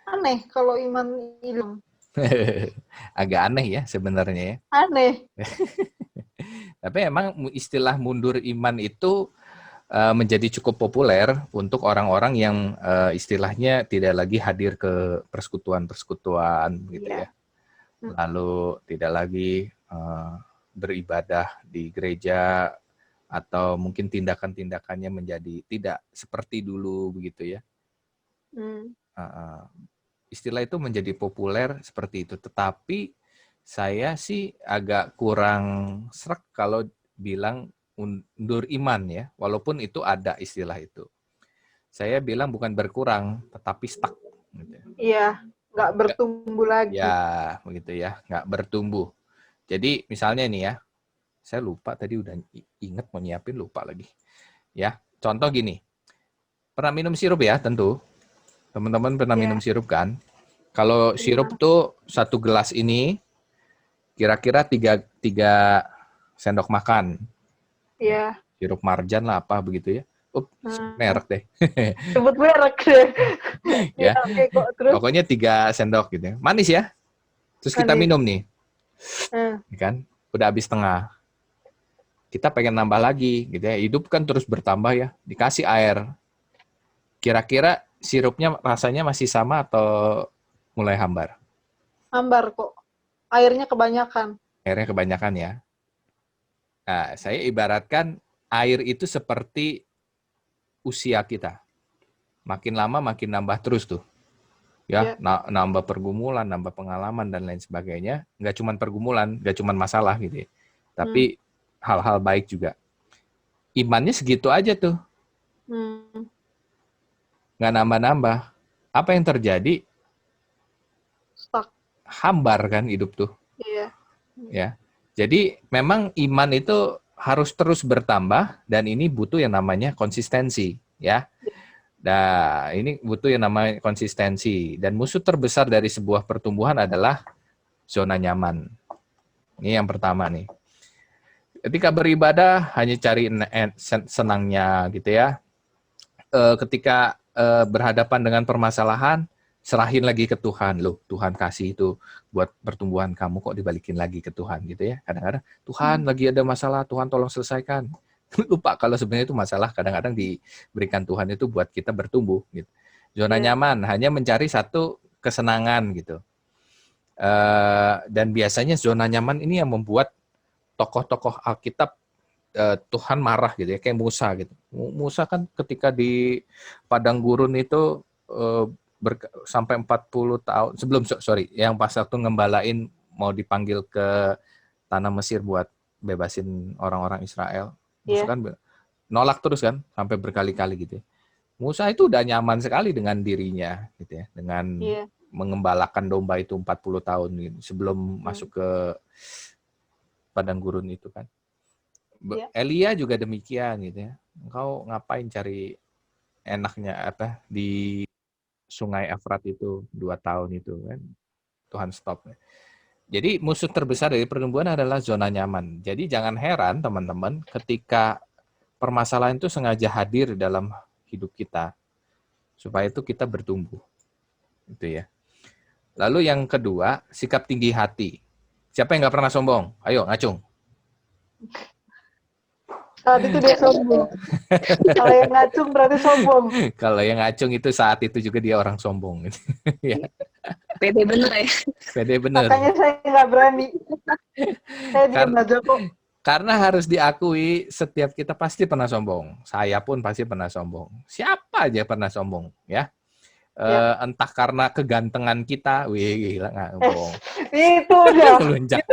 aneh kalau iman hilang. Agak aneh ya sebenarnya ya. Aneh. Tapi emang istilah mundur iman itu menjadi cukup populer untuk orang-orang yang istilahnya tidak lagi hadir ke persekutuan-persekutuan gitu Iya. ya. Lalu tidak lagi beribadah di gereja atau mungkin tindakan-tindakannya menjadi tidak seperti dulu begitu ya. Istilah itu menjadi populer seperti itu. Tetapi saya sih agak kurang srek kalau bilang undur iman ya, walaupun itu ada istilah itu. Saya bilang bukan berkurang, tetapi stuck. Gitu. Iya, nggak bertumbuh lagi. Ya, begitu ya, nggak bertumbuh. Jadi misalnya nih ya, saya lupa tadi udah inget mau nyiapin, lupa lagi. Ya, contoh gini, pernah minum sirup ya tentu. Teman-teman pernah minum sirup kan? Kalau sirup tuh 1 gelas ini kira-kira 3 sendok makan. Iya. Sirup marjan lah apa begitu ya. Merek deh. Sebut merek deh. Ya. Oke, kok terus Pokoknya 3 sendok gitu ya. Manis ya. Terus kita manis. minum nih. Hmm. Kan? Udah habis setengah. Kita pengen nambah lagi gitu ya. Hidup kan terus bertambah ya. Dikasih air. Kira-kira sirupnya rasanya masih sama atau mulai hambar? Hambar kok. Airnya kebanyakan. Airnya kebanyakan ya. Nah, saya ibaratkan air itu seperti usia kita. Makin lama makin nambah terus tuh. Ya, nambah pergumulan, nambah pengalaman dan lain sebagainya. Nggak cuma pergumulan, nggak cuma masalah gitu ya. Tapi hal-hal baik juga. Imannya segitu aja tuh. Nggak nambah-nambah. Apa yang terjadi? Stuck. Hambar kan hidup tuh. Iya. Ya. Jadi memang iman itu harus terus bertambah dan ini butuh yang namanya konsistensi, ya. Nah, ini butuh yang namanya konsistensi dan musuh terbesar dari sebuah pertumbuhan adalah zona nyaman. Ini yang pertama nih. Ketika beribadah hanya cari senangnya gitu ya. Ketika berhadapan dengan permasalahan, serahin lagi ke Tuhan. Loh, Tuhan kasih itu buat pertumbuhan kamu kok dibalikin lagi ke Tuhan gitu ya. Kadang-kadang Tuhan lagi ada masalah, Tuhan tolong selesaikan. Lupa kalau sebenarnya itu masalah kadang-kadang diberikan Tuhan itu buat kita bertumbuh gitu. Zona nyaman hanya mencari satu kesenangan gitu. Dan biasanya zona nyaman ini yang membuat tokoh-tokoh Alkitab Tuhan marah gitu ya, kayak Musa gitu. Musa kan ketika di padang gurun itu sampai 40 tahun sebelum yang pas waktu ngembalain mau dipanggil ke tanah Mesir buat bebasin orang-orang Israel. Musa kan nolak terus kan sampai berkali-kali gitu. Musa itu udah nyaman sekali dengan dirinya gitu ya, dengan mengembalakan domba itu 40 tahun gitu, sebelum masuk ke padang gurun itu kan. Elia juga demikian gitu ya. Engkau ngapain cari enaknya apa di Sungai Efrat itu 2 tahun itu kan. Tuhan stop. Jadi musuh terbesar dari pertumbuhan adalah zona nyaman. Jadi jangan heran teman-teman ketika permasalahan itu sengaja hadir dalam hidup kita supaya itu kita bertumbuh. Itu ya. Lalu yang kedua, sikap tinggi hati. Siapa yang nggak pernah sombong? Ayo ngacung. Saat itu dia sombong. Kalau yang ngacung berarti sombong. Kalau yang ngacung itu saat itu juga dia orang sombong. Ya, Pede bener ya. pede bener. Makanya saya nggak berani. Saya diam aja kok. Karena harus diakui setiap kita pasti pernah sombong. Saya pun pasti pernah sombong. Siapa aja pernah sombong, ya. Ya. Entah karena kegantengan kita, wih gila nggak bohong. Itu udah, Melunjak.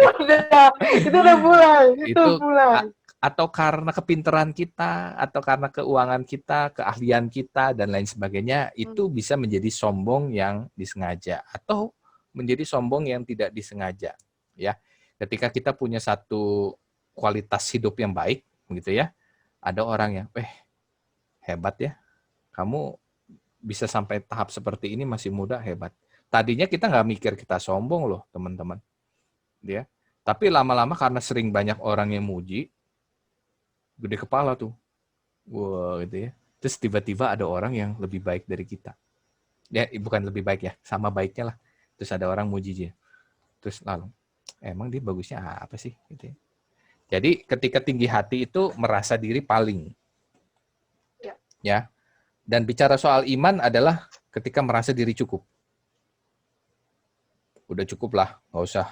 itu udah mulai, Itu mulai. atau karena kepintaran kita, atau karena keuangan kita, keahlian kita dan lain sebagainya, itu bisa menjadi sombong yang disengaja atau menjadi sombong yang tidak disengaja, ya. Ketika kita punya satu kualitas hidup yang baik, gitu ya, ada orang yang, hebat ya, kamu bisa sampai tahap seperti ini masih muda, hebat. Tadinya kita nggak mikir kita sombong loh, teman-teman. Ya. Tapi lama-lama karena sering banyak orang yang muji, gede kepala tuh. Wah, gitu ya. Terus tiba-tiba ada orang yang lebih baik dari kita. Ya, bukan lebih baik ya, sama baiknya lah. Terus ada orang muji dia. Terus lalu, emang dia bagusnya apa sih? Gitu ya. Jadi ketika tinggi hati itu merasa diri paling. Ya. Dan bicara soal iman adalah ketika merasa diri cukup. Udah cukup lah, nggak usah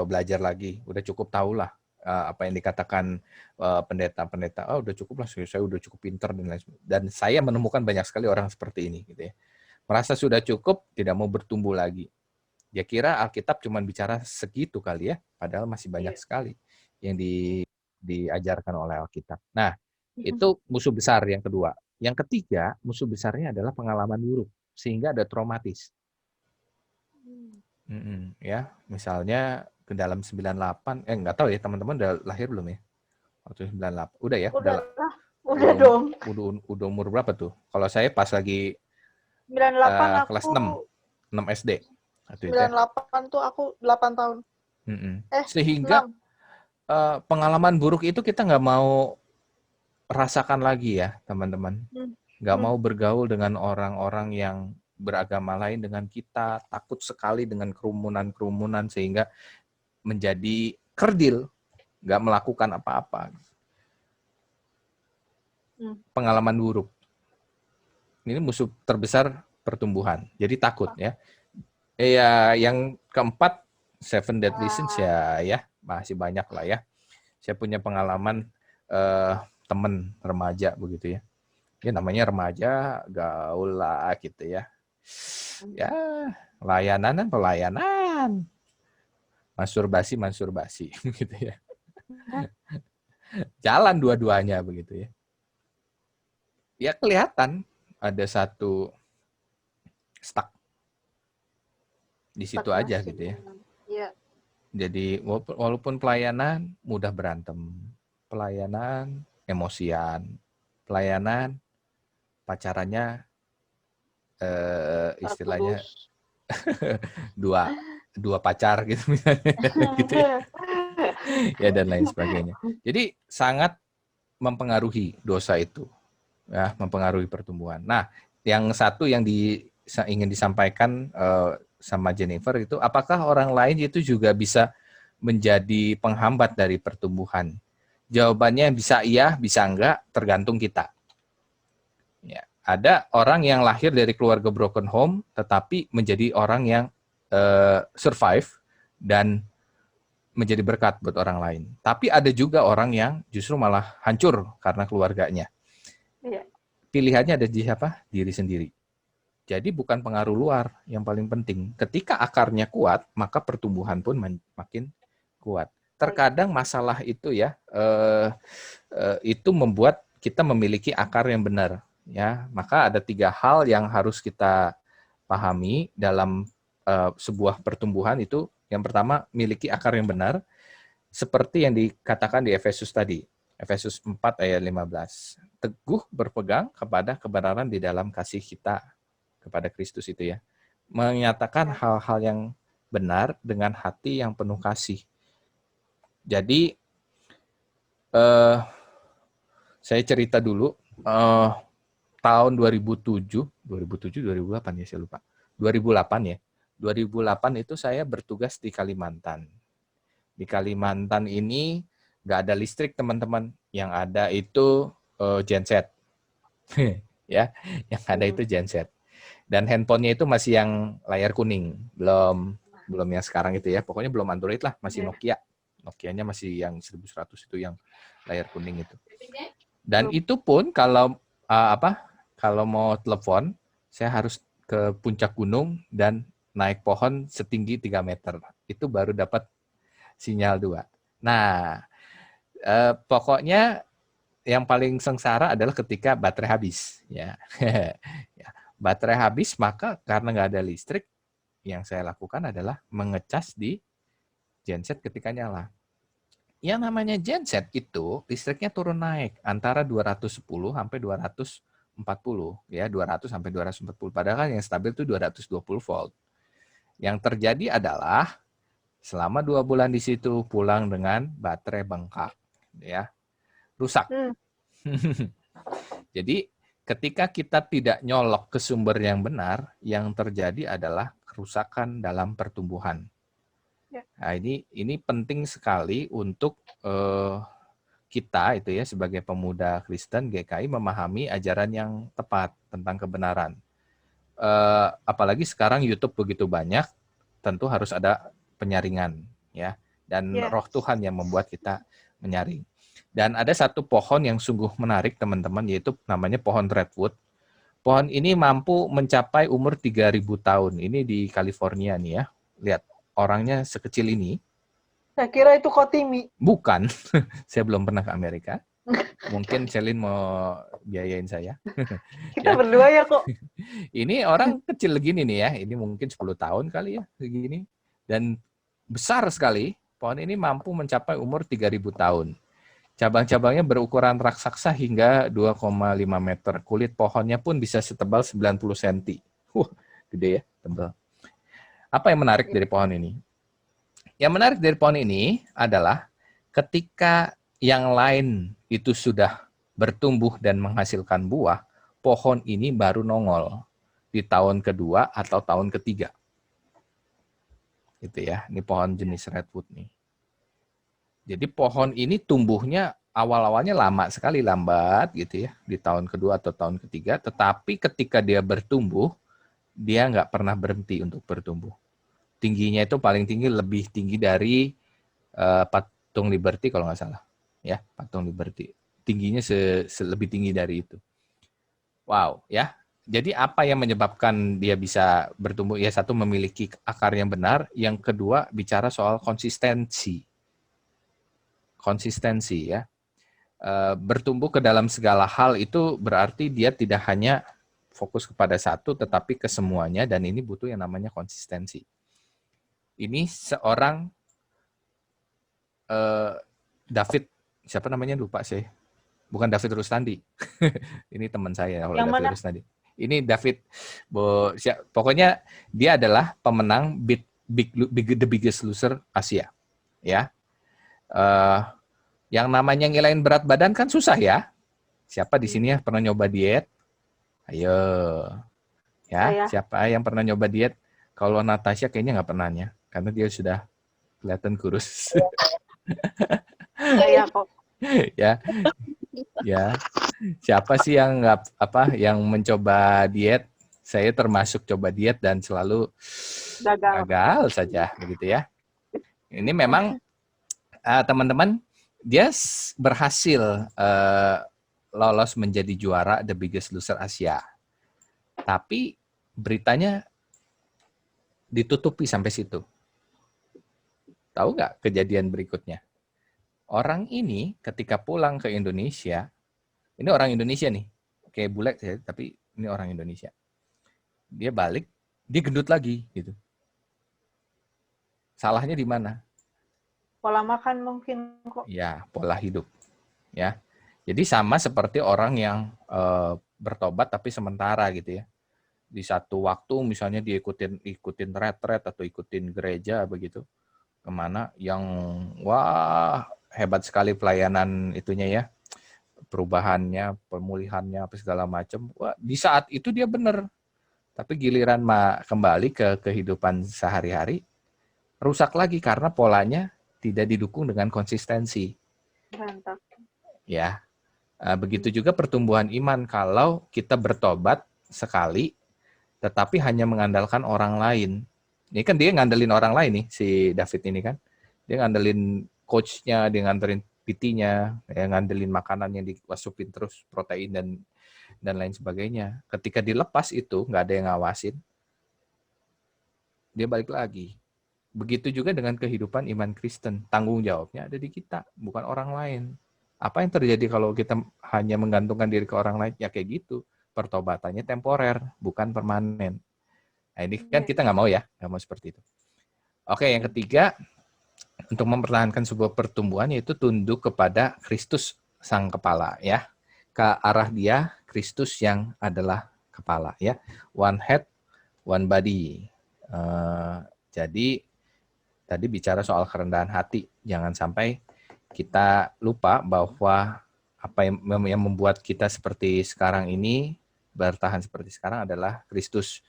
belajar lagi. Udah cukup tahulah apa yang dikatakan pendeta-pendeta. Udah cukup lah, saya udah cukup pintar dan lain sebagainya. Dan saya menemukan banyak sekali orang seperti ini, gitu ya. Merasa sudah cukup, tidak mau bertumbuh lagi. Dia kira Alkitab cuma bicara segitu kali ya, padahal masih banyak sekali yang diajarkan oleh Alkitab. Nah, itu musuh besar yang kedua. Yang ketiga, musuh besarnya adalah pengalaman buruk, sehingga ada traumatis. Ya, misalnya ke dalam 98, nggak tahu ya teman-teman udah lahir belum ya? Waktu 98. Udah ya? Udah dong. Udah umur berapa tuh? Kalau saya pas lagi 98 kelas aku 6 SD. 98 tuh aku 8 tahun. Sehingga 6. Pengalaman buruk itu kita nggak mau rasakan lagi ya, teman-teman. Nggak mau bergaul dengan orang-orang yang beragama lain dengan kita, takut sekali dengan kerumunan-kerumunan sehingga menjadi kerdil, nggak melakukan apa-apa. Pengalaman buruk. Ini musuh terbesar pertumbuhan. Jadi takut ya. Yang keempat, 7 Deadly Sins ya masih banyak lah ya. Saya punya pengalaman teman remaja begitu ya. Ya namanya remaja, gaul lah gitu ya. Ya, pelayanan. Masturbasi gitu ya. Jalan dua-duanya begitu ya. Ya kelihatan ada satu stuck di situ aja gitu ya. Iya. Jadi walaupun pelayanan mudah berantem, pelayanan emosian, pelayanan pacarannya istilahnya dua pacar gitu misalnya gitu ya dan lain sebagainya. Jadi sangat mempengaruhi dosa itu, ya mempengaruhi pertumbuhan. Nah, yang satu yang ingin disampaikan sama Jennifer itu, apakah orang lain itu juga bisa menjadi penghambat dari pertumbuhan? Jawabannya bisa iya, bisa enggak, tergantung kita. Ya, ada orang yang lahir dari keluarga broken home, tetapi menjadi orang yang survive dan menjadi berkat buat orang lain. Tapi ada juga orang yang justru malah hancur karena keluarganya. Iya. Pilihannya ada di siapa? Diri sendiri. Jadi bukan pengaruh luar yang paling penting. Ketika akarnya kuat, maka pertumbuhan pun makin kuat. Terkadang masalah itu ya, itu membuat kita memiliki akar yang benar. Ya, maka ada 3 hal yang harus kita pahami dalam sebuah pertumbuhan itu. Yang pertama, miliki akar yang benar, seperti yang dikatakan di Efesus tadi. Efesus 4 ayat 15. Teguh berpegang kepada kebenaran di dalam kasih kita kepada Kristus itu ya. Menyatakan hal-hal yang benar dengan hati yang penuh kasih. Jadi saya cerita dulu tahun 2007, 2008 ya saya lupa. 2008 ya. 2008 itu saya bertugas di Kalimantan. Di Kalimantan ini nggak ada listrik teman-teman. Yang ada itu genset. Ya, yang ada itu genset. Dan handphonenya itu masih yang layar kuning, belum yang sekarang itu ya. Pokoknya belum Android lah, masih Nokia. Nokianya masih yang 1100 itu yang layar kuning itu. Dan itu pun kalau kalau mau telepon, saya harus ke puncak gunung dan naik pohon setinggi 3 meter. Itu baru dapat sinyal 2. Nah, pokoknya yang paling sengsara adalah ketika baterai habis. Ya. Baterai habis, maka karena nggak ada listrik, yang saya lakukan adalah mengecas di genset ketika nyala. Yang namanya genset itu listriknya turun naik antara 210 sampai 240 ya, 200 sampai 240. Padahal kan yang stabil itu 220 volt. Yang terjadi adalah selama 2 bulan di situ pulang dengan baterai bengkak ya. Rusak. Jadi ketika kita tidak nyolok ke sumber yang benar, yang terjadi adalah kerusakan dalam pertumbuhan. Nah, ini penting sekali untuk kita itu ya sebagai pemuda Kristen GKI memahami ajaran yang tepat tentang kebenaran. Apalagi sekarang YouTube begitu banyak, tentu harus ada penyaringan ya, dan Roh Tuhan yang membuat kita menyaring. Dan ada satu pohon yang sungguh menarik teman-teman, yaitu namanya pohon redwood. Pohon ini mampu mencapai umur 3.000 tahun. Ini di California nih ya. Lihat, orangnya sekecil ini. Saya kira itu Kotimi. Bukan. Saya belum pernah ke Amerika. Mungkin Celine mau biayain saya. Kita berdua ya kok. Ini orang kecil begini nih ya. Ini mungkin 10 tahun kali ya. Begini. Dan besar sekali. Pohon ini mampu mencapai umur 3.000 tahun. Cabang-cabangnya berukuran raksasa hingga 2,5 meter. Kulit pohonnya pun bisa setebal 90 cm. Gede ya, tebal. Apa yang menarik dari pohon ini? Yang menarik dari pohon ini adalah ketika yang lain itu sudah bertumbuh dan menghasilkan buah, pohon ini baru nongol di tahun kedua atau tahun ketiga. Gitu ya, ini pohon jenis redwood nih. Jadi pohon ini tumbuhnya awal-awalnya lama sekali, lambat gitu ya, di tahun kedua atau tahun ketiga, tetapi ketika dia bertumbuh, dia nggak pernah berhenti untuk bertumbuh. Tingginya itu paling tinggi, lebih tinggi dari patung Liberty kalau nggak salah. Ya, patung Liberty. Tingginya lebih tinggi dari itu. Wow, ya. Jadi apa yang menyebabkan dia bisa bertumbuh? Ya, satu, memiliki akar yang benar, yang kedua bicara soal konsistensi. Konsistensi ya, bertumbuh ke dalam segala hal itu berarti dia tidak hanya fokus kepada satu tetapi ke semuanya, dan ini butuh yang namanya konsistensi. Ini seorang David, siapa namanya lupa sih, bukan David Rustandi. Ini teman saya kalau David mana? Rustandi. Ini David, pokoknya dia adalah pemenang The Biggest Loser Asia ya. Yang namanya ngilain berat badan kan susah ya. Siapa di sini ya pernah nyoba diet? Ayo. Ya, siapa yang pernah nyoba diet? Kalau Natasha kayaknya nggak pernahnya, karena dia sudah kelihatan kurus. Iya kok. Ya. Ya. Siapa sih yang yang mencoba diet? Saya termasuk coba diet dan selalu gagal saja begitu ya. Ini memang teman-teman, dia berhasil lolos menjadi juara The Biggest Loser Asia. Tapi beritanya ditutupi sampai situ. Tahu nggak kejadian berikutnya? Orang ini ketika pulang ke Indonesia, ini orang Indonesia nih, kayak bule tapi ini orang Indonesia. Dia balik, dia gendut lagi gitu. Salahnya di mana? Pola makan mungkin kok. Ya, pola hidup. Ya. Jadi sama seperti orang yang bertobat tapi sementara gitu ya. di satu waktu misalnya dia ikutin retret atau ikutin gereja begitu kemana yang wah hebat sekali pelayanan itunya ya, perubahannya, pemulihannya apa segala macam. Wah, di saat itu dia benar. Tapi giliran kembali ke kehidupan sehari-hari rusak lagi karena polanya tidak didukung dengan konsistensi. Mantap. Ya. Begitu juga pertumbuhan iman kalau kita bertobat sekali tetapi hanya mengandalkan orang lain. Ini kan dia ngandelin orang lain nih, si David ini kan. Dia ngandelin coachnya, dia ngandelin PT-nya, ya, ngandelin makanan yang dimasukin terus, protein dan lain sebagainya. Ketika dilepas itu, nggak ada yang ngawasin, dia balik lagi. Begitu juga dengan kehidupan iman Kristen. Tanggung jawabnya ada di kita, bukan orang lain. Apa yang terjadi kalau kita hanya menggantungkan diri ke orang lain? Ya kayak gitu. Pertobatannya temporer, bukan permanen. Nah ini kan kita nggak mau ya, nggak mau seperti itu. Oke, yang ketiga, untuk mempertahankan sebuah pertumbuhan yaitu tunduk kepada Kristus sang kepala ya. Ke arah dia, Kristus yang adalah kepala ya. One head, one body. Jadi tadi bicara soal kerendahan hati. Jangan sampai kita lupa bahwa apa yang membuat kita seperti sekarang ini, bertahan seperti sekarang adalah Kristus.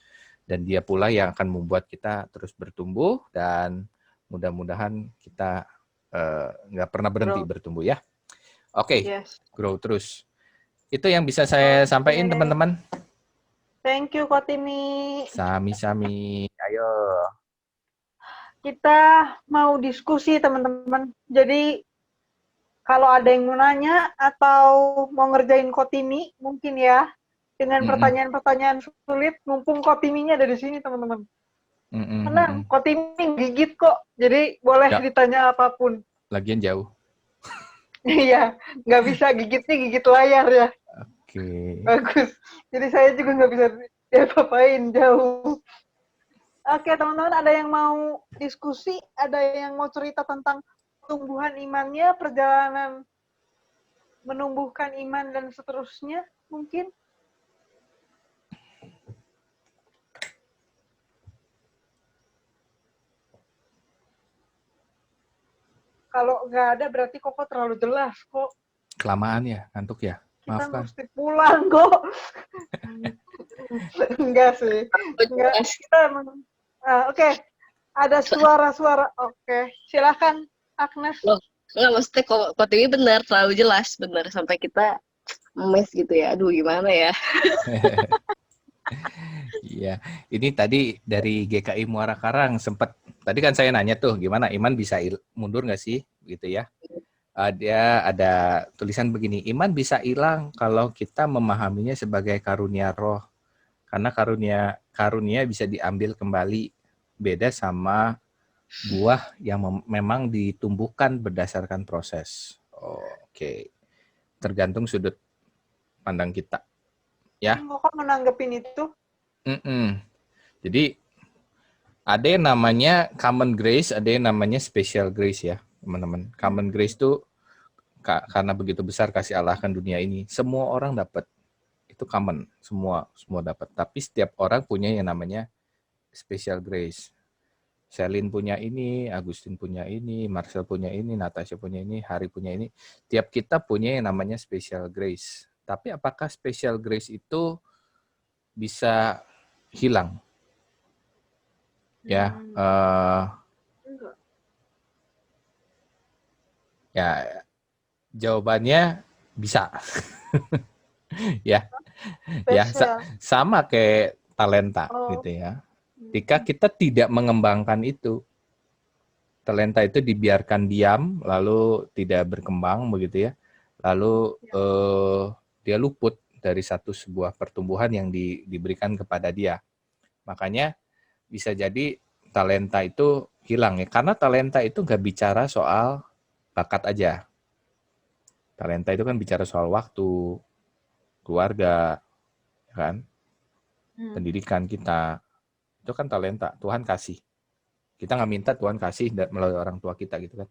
Dan dia pula yang akan membuat kita terus bertumbuh dan mudah-mudahan kita nggak pernah berhenti bertumbuh ya. Oke, grow terus. Itu yang bisa saya sampaikan teman-teman. Thank you Kotimi. Sami-sami. Ayo. Kita mau diskusi teman-teman. Jadi kalau ada yang mau nanya atau mau ngerjain Kotimi mungkin ya dengan pertanyaan-pertanyaan sulit, mumpung Kotiminya ada di sini teman-teman. Tenang, Kotimi gigit kok. Jadi boleh ditanya apapun. Lagian jauh. Iya, nggak bisa gigitnya gigit layar ya. Oke. Bagus. Jadi saya juga nggak bisa diapa-apain jauh. Oke teman-teman, ada yang mau diskusi? Ada yang mau cerita tentang pertumbuhan imannya, perjalanan menumbuhkan iman dan seterusnya mungkin? Kalau nggak ada berarti Koko terlalu jelas kok. Kelamaan ya, ngantuk ya. Kita Maafkan. mesti pulang kok. Enggak sih. Enggak. Kita emang. Oke. Ada suara-suara. Oke. Silakan Agnes. Loh, enggak maksudnya Kotimi benar, terlalu jelas, benar sampai kita mes gitu ya. Aduh, gimana ya? Iya, ini tadi dari GKI Muara Karang sempat, tadi kan saya nanya tuh gimana iman bisa mundur nggak sih, gitu ya. Dia ada tulisan begini, iman bisa hilang kalau kita memahaminya sebagai karunia roh, karena karunia bisa diambil kembali, beda sama buah yang memang ditumbuhkan berdasarkan proses. Oke. Tergantung sudut pandang kita. Ya. Kok menanggepin itu? Jadi ada yang namanya common grace, ada yang namanya special grace ya, teman-teman. Common grace itu karena begitu besar kasih Allah akan dunia ini, semua orang dapat. Itu common, semua dapat. Tapi setiap orang punya yang namanya special grace. Selin punya ini, Agustin punya ini, Marcel punya ini, Natasha punya ini, Hari punya ini. Tiap kita punya yang namanya special grace. Tapi apakah special grace itu bisa hilang? Ya, ya jawabannya bisa. Ya, ya sama kayak talenta gitu ya. Ketika kita tidak mengembangkan itu, talenta itu dibiarkan diam, lalu tidak berkembang begitu ya, lalu dia luput dari sebuah pertumbuhan yang diberikan kepada dia. Makanya bisa jadi talenta itu hilang ya, karena talenta itu nggak bicara soal bakat aja. Talenta itu kan bicara soal waktu, keluarga, kan, pendidikan kita, itu kan talenta, Tuhan kasih. Kita nggak minta, Tuhan kasih melalui orang tua kita gitu kan.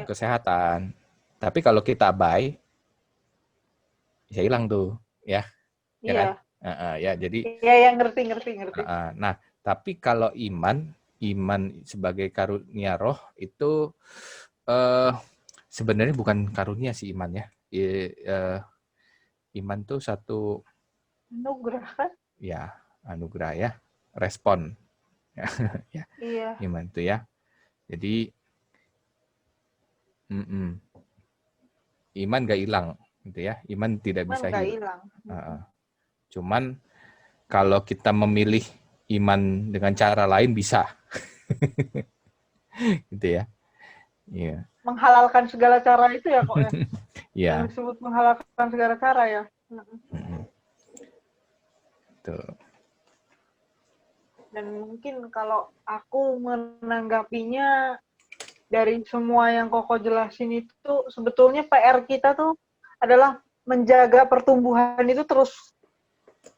Kesehatan. Tapi kalau kita abai, bisa hilang tuh, ya. Ya kan? Ya, jadi Ya, ngerti. nah, tapi kalau iman sebagai karunia roh itu sebenarnya bukan karunia sih iman ya. Iman tuh satu Anugerah kan? ya anugerah ya, respon ya, Iya. iman itu ya. Jadi iman gak hilang gitu ya. Iman tidak Iman bisa nggak hilang. hilang. Cuman kalau kita memilih iman dengan cara lain bisa. Gitu ya. Iya. Menghalalkan segala cara itu ya kok ya. Iya. Yang disebut menghalalkan segala cara ya. Tuh. Dan mungkin kalau aku menanggapinya dari semua yang Koko jelasin itu sebetulnya PR kita tuh adalah menjaga pertumbuhan itu terus.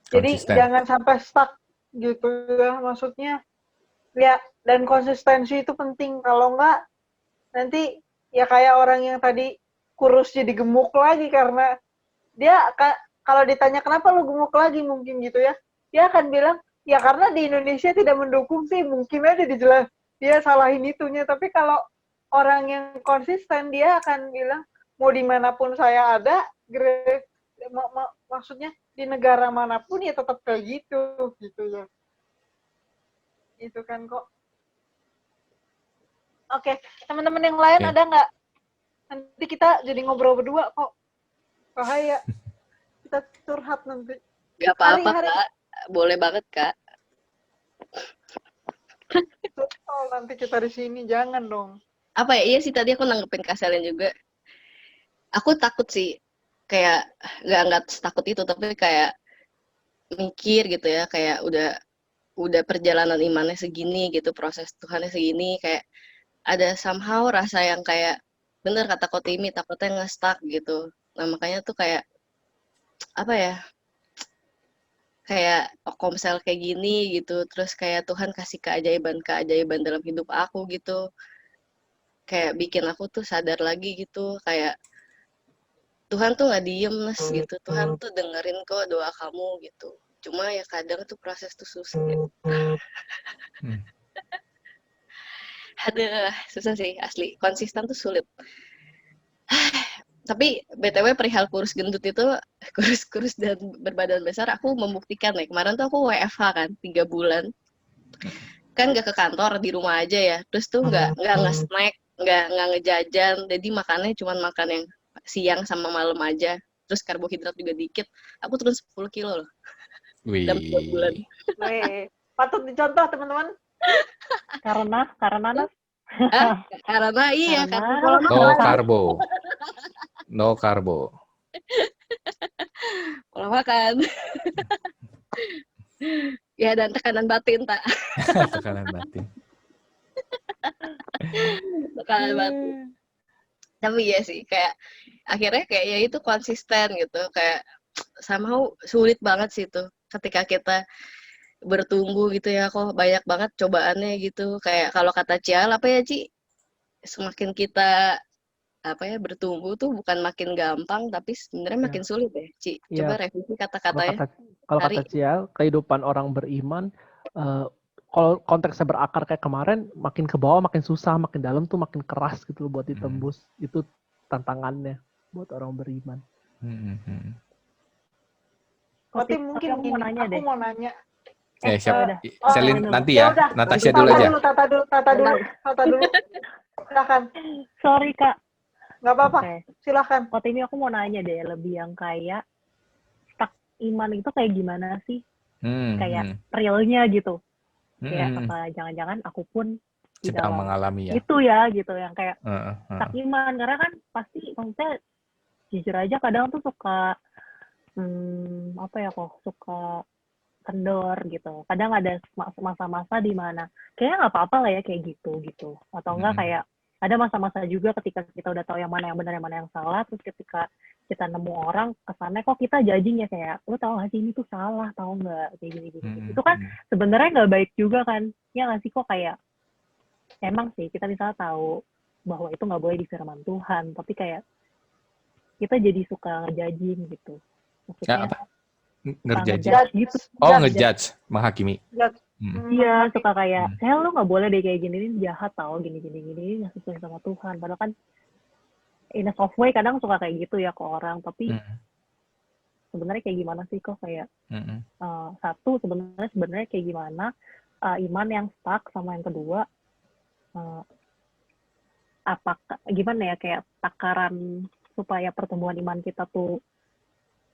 Jadi Konsisten. jangan sampai stuck gitu ya. Maksudnya ya, dan konsistensi itu penting. Kalau enggak nanti ya kayak orang yang tadi kurus jadi gemuk lagi karena dia kalau ditanya kenapa lu gemuk lagi mungkin gitu ya, dia akan bilang ya karena di Indonesia tidak mendukung sih, mungkin aja dia salahin itunya. Tapi kalau orang yang konsisten dia akan bilang mau dimanapun saya ada, maksudnya di negara manapun ya tetap kayak gitu ya. Itu kan kok. Oke, teman-teman yang lain ada nggak? Nanti kita jadi ngobrol berdua kok. Bahaya. Kita curhat nanti. Gak apa-apa, Kak. Boleh banget, Kak. Nanti kita di sini, jangan dong. Apa ya, iya sih tadi aku nanggepin Kak Selin juga. Aku takut sih, kayak nggak takut itu, tapi kayak mikir gitu ya, kayak udah perjalanan imannya segini gitu, proses Tuhannya segini, kayak ada somehow rasa yang kayak bener kata Kotimi, takutnya nge-stuck gitu. Nah makanya tuh kayak apa ya, kayak komsel kayak gini gitu, terus kayak Tuhan kasih keajaiban dalam hidup aku gitu, kayak bikin aku tuh sadar lagi gitu, kayak Tuhan tuh nggak diem gitu, Tuhan tuh dengerin kok doa kamu gitu. Cuma ya kadang tuh proses tuh susah. Aduh, susah sih asli. Konsisten tuh sulit. Tapi BTW perihal kurus gendut itu, kurus dan berbadan besar, aku membuktikan nih. Kemarin tuh aku WFH kan, 3 bulan. Kan gak ke kantor, di rumah aja ya. Terus tuh nggak nge-snack, nggak ngejajan. Jadi makannya cuma makan yang siang sama malam aja. Terus karbohidrat juga dikit. Aku turun 10 kilo loh. Dalam 3 bulan. Wih, patut dicontoh teman-teman. Karena Karena iya, karena No karbo. Pola makan. Ya, dan tekanan batin, tak. Tekanan batin. Tekanan batin. Tapi iya sih, kayak akhirnya kayak ya itu konsisten gitu, kayak somehow sulit banget sih itu ketika kita bertumbuh gitu ya, kok banyak banget cobaannya gitu. Kayak kalau kata Cial apa ya, Ci? Semakin kita bertumbuh tuh bukan makin gampang, tapi sebenarnya makin sulit ya, Ci. Coba revisi kata-katanya. Kalau kata Cial, kehidupan orang beriman, kalau konteksnya berakar kayak kemarin, makin ke bawah makin susah, makin dalam tuh makin keras gitu loh buat ditembus. Itu tantangannya buat orang beriman. Tapi mungkin aku mau nanya deh. Aku mau nanya. Siapa? Selin nanti ya. Natasha dulu aja. Tata dulu. Silakan. Sorry, Kak. Nggak apa-apa. Silakan. Waktu ini aku mau nanya deh, lebih yang kayak stuck iman itu kayak gimana sih? Kayak realnya gitu. Kayak apa jangan-jangan aku pun sedang mengalami ya. Itu ya gitu, yang kayak stuck iman. Karena kan pasti maksudnya jujur aja kadang tuh suka suka kendor gitu. Kadang ada masa-masa di mana kayaknya nggak apa-apa lah ya kayak gitu. Atau enggak kayak ada masa-masa juga ketika kita udah tahu yang mana yang benar, yang mana yang salah, terus ketika kita nemu orang kesannya kok kita judging ya kayak, lo tau gak sih ini tuh salah, tau nggak kayak gini. Itu kan sebenarnya nggak baik juga kan, ya nggak sih? Kok kayak emang sih kita bisa tahu bahwa itu nggak boleh di firman Tuhan, tapi kayak kita jadi suka ngejudging gitu. Maksudnya Ngerjudge. ngejudge gitu. Oh, Judge. ngejudge, menghakimi. Judge. Mm. Iya, suka kayak, lu nggak boleh deh kayak gini, ini jahat tau, gini, nggak sesuai sama Tuhan. Padahal kan, in a soft way kadang suka kayak gitu ya ke orang, tapi sebenarnya kayak gimana sih kok kayak, satu sebenarnya kayak gimana, iman yang stuck sama yang kedua, apakah, gimana ya, kayak takaran supaya pertumbuhan iman kita tuh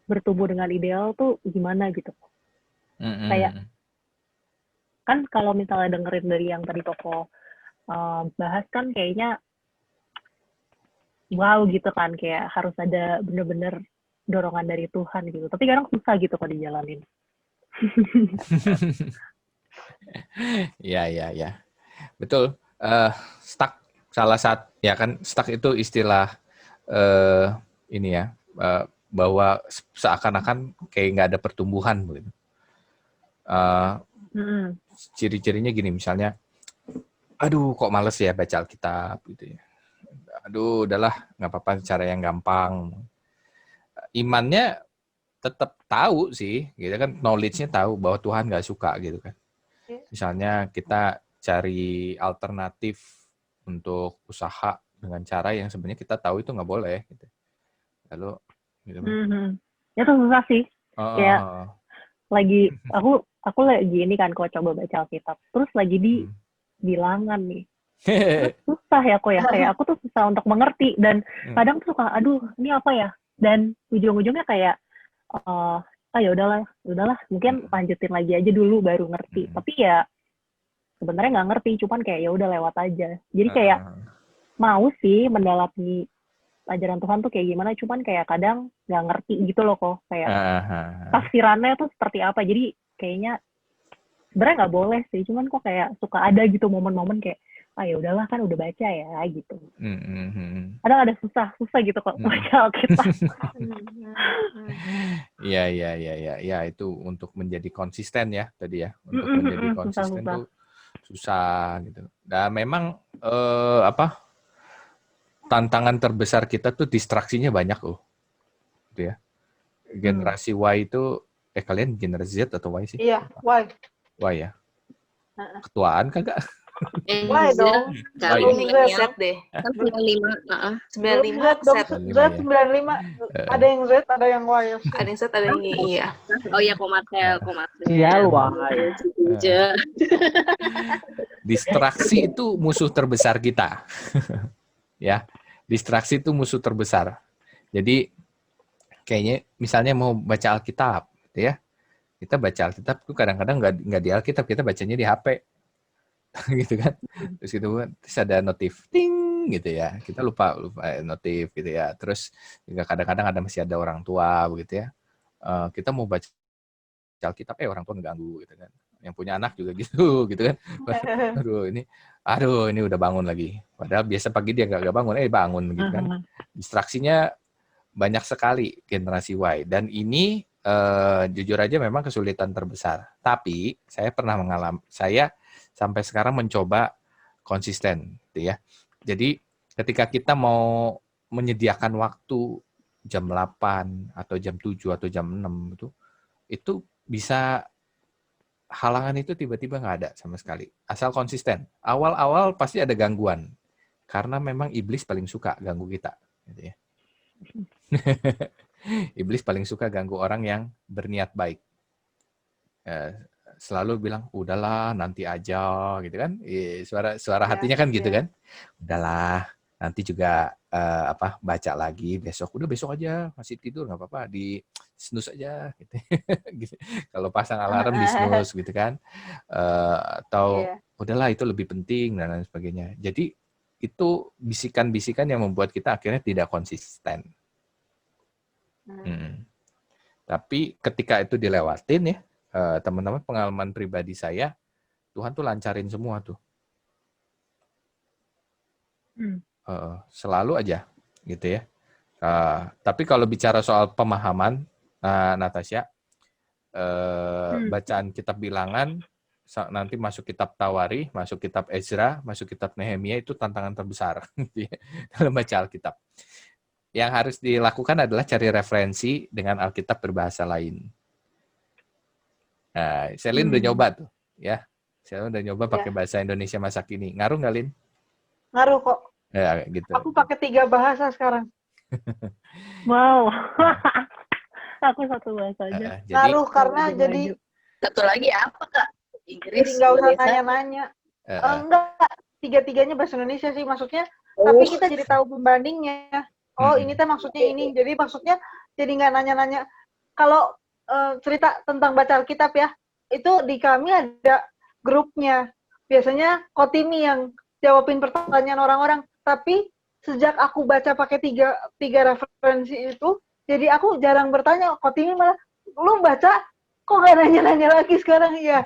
bertumbuh dengan ideal tuh gimana gitu. Kayak, kan kalau misalnya dengerin dari yang tadi Toko bahas kan kayaknya wow gitu kan, kayak harus ada bener-bener dorongan dari Tuhan gitu. Tapi kadang susah gitu kalau dijalanin. Ya. Betul. Stuck salah satu, ya kan, stuck itu istilah ini ya, bahwa seakan-akan kayak nggak ada pertumbuhan begitu. Ciri-cirinya gini, misalnya, aduh kok males ya baca Alkitab gitu ya. Aduh udahlah, nggak apa-apa, cara yang gampang. Imannya tetap tahu sih, gitu kan, knowledge-nya tahu bahwa Tuhan nggak suka gitu kan. Misalnya kita cari alternatif untuk usaha dengan cara yang sebenarnya kita tahu itu nggak boleh gitu. Lalu gitu kan. Itu susah sih. Kayak lagi aku lagi ini kan kok coba baca Alkitab. Terus lagi di bilangan nih. Terus susah ya kok ya, kayak aku tuh susah untuk mengerti dan kadang tuh suka aduh ini apa ya, dan ujung-ujungnya kayak ya udahlah mungkin lanjutin lagi aja dulu baru ngerti. Tapi ya sebenarnya nggak ngerti, cuman kayak ya udah lewat aja. Jadi kayak mau sih mendalami ajaran Tuhan tuh kayak gimana, cuman kayak kadang nggak ngerti gitu loh kok, kayak tafsirannya tuh seperti apa. Jadi kayaknya sebenarnya nggak boleh sih, cuman kok kayak suka ada gitu momen-momen kayak ya udahlah kan udah baca ya gitu. Kadang ada susah gitu kok baca Alkitab. Iya, itu untuk menjadi konsisten ya tadi ya, untuk menjadi konsisten tuh susah gitu. Dan memang tantangan terbesar kita tuh distraksinya banyak loh, gitu ya. Generasi Y itu, kalian generasi Z atau Y sih? Iya, Y. Y ya. Ketuaan kagak? Y dong. Kalau Z deh. Kan 95, 95 Z 95. Ada yang Z, ada yang Y. Ada yang Z, ada yang iya. Oh iya, Komatel. Iya, Distraksi itu musuh terbesar kita. Ya, distraksi itu musuh terbesar. Jadi kayaknya misalnya mau baca Alkitab, gitu ya. Kita baca Alkitab tuh kadang-kadang nggak di Alkitab, kita bacanya di HP. Gitu kan. Terus ada notif ting gitu ya. Kita lupa notif gitu ya. Terus juga kadang-kadang masih ada orang tua begitu ya. Kita mau baca Alkitab orang tua ngeganggu gitu kan. Yang punya anak juga gitu kan. Aduh ini udah bangun lagi. Padahal biasa pagi dia nggak bangun, bangun gitu kan. Distraksinya banyak sekali generasi Y. Dan ini jujur aja memang kesulitan terbesar. Tapi saya pernah saya sampai sekarang mencoba konsisten, gitu ya. Jadi ketika kita mau menyediakan waktu jam 8 atau jam 7 atau jam 6 itu bisa, halangan itu tiba-tiba nggak ada sama sekali. Asal konsisten. Awal-awal pasti ada gangguan. Karena memang iblis paling suka ganggu kita, gitu ya. Iblis paling suka ganggu orang yang berniat baik. Selalu bilang, udahlah nanti aja, gitu kan? Suara hatinya kan gitu kan? Udahlah, nanti juga baca lagi besok. Udah besok aja, masih tidur nggak apa-apa, di snooze aja, gitu. Gitu. Kalau pasang alarm di snooze, gitu kan? Atau udahlah itu lebih penting dan lain sebagainya. Jadi itu bisikan-bisikan yang membuat kita akhirnya tidak konsisten. Tapi ketika itu dilewatin ya, teman-teman, pengalaman pribadi saya, Tuhan tuh lancarin semua tuh. Selalu aja gitu ya. Tapi kalau bicara soal pemahaman, Natasha, bacaan kitab bilangan, nanti masuk kitab Tawari, masuk kitab Ezra, masuk kitab Nehemia, itu tantangan terbesar dalam baca Alkitab. Yang harus dilakukan adalah cari referensi dengan Alkitab berbahasa lain. Nah, Selin udah nyoba tuh, ya. Selin udah nyoba pakai bahasa Indonesia masa kini. Ngaruh nggak, Lin? Ngaruh kok. Ya, gitu. Aku pakai 3 bahasa sekarang. Wow. Aku satu bahasa aja. Jadi, Ngaruh karena Lebih jadi maju. Satu lagi apa, Kak? Inggris, jadi nggak usah Indonesia. nanya-nanya. Enggak, 3-3-nya bahasa Indonesia sih maksudnya. Oh. Tapi kita jadi tahu pembandingnya. Oh, ini teh maksudnya ini. Jadi maksudnya jadi nggak nanya-nanya. Kalau cerita tentang baca Alkitab ya, itu di kami ada grupnya. Biasanya Kotimi yang jawabin pertanyaan orang-orang. Tapi sejak aku baca pakai tiga referensi itu, jadi aku jarang bertanya. Kotimi malah, lu baca kok nggak nanya-nanya lagi sekarang? Ya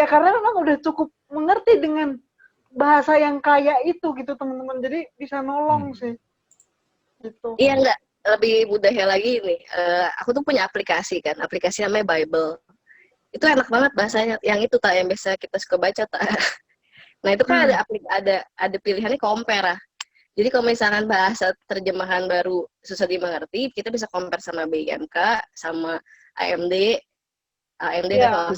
karena memang udah cukup mengerti dengan bahasa yang kayak itu gitu teman-teman. Jadi bisa nolong sih. Gitu. Iya, enggak. Lebih mudahnya lagi nih, aku tuh punya aplikasi kan, aplikasi namanya Bible. Itu enak banget bahasanya, yang itu tak yang biasa kita suka baca tak. Nah itu kan ada pilihannya compare. Jadi kalau misalkan bahasa terjemahan baru susah dimengerti, kita bisa compare sama BIMK, sama AMD deh kalau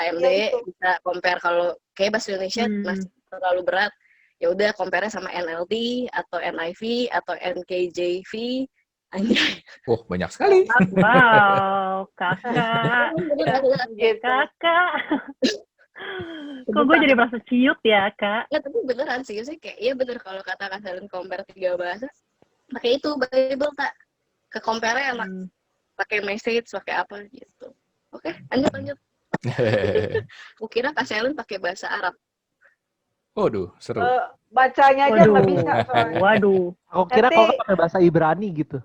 AMD bisa compare. Kalau kayak bahasa Indonesia masih terlalu berat, ya udah compare sama NLT atau NIV atau NKJV. Anjay. Oh, banyak sekali. Wow, kakak. Kakak. Kok gue jadi merasa ciut ya, Kak? Nggak, tapi beneran sih. Saya kayak, iya bener kalau kata Kak Selin compare 3 bahasa, pakai itu Bible tak. Ke compare enak. Pakai message, pakai apa gitu. Oke, lanjut. Aku kira Kak Selin pakai bahasa Arab. Waduh, seru. Bacanya aja nggak bisa. Waduh. Aku kira kalau pakai bahasa Ibrani gitu.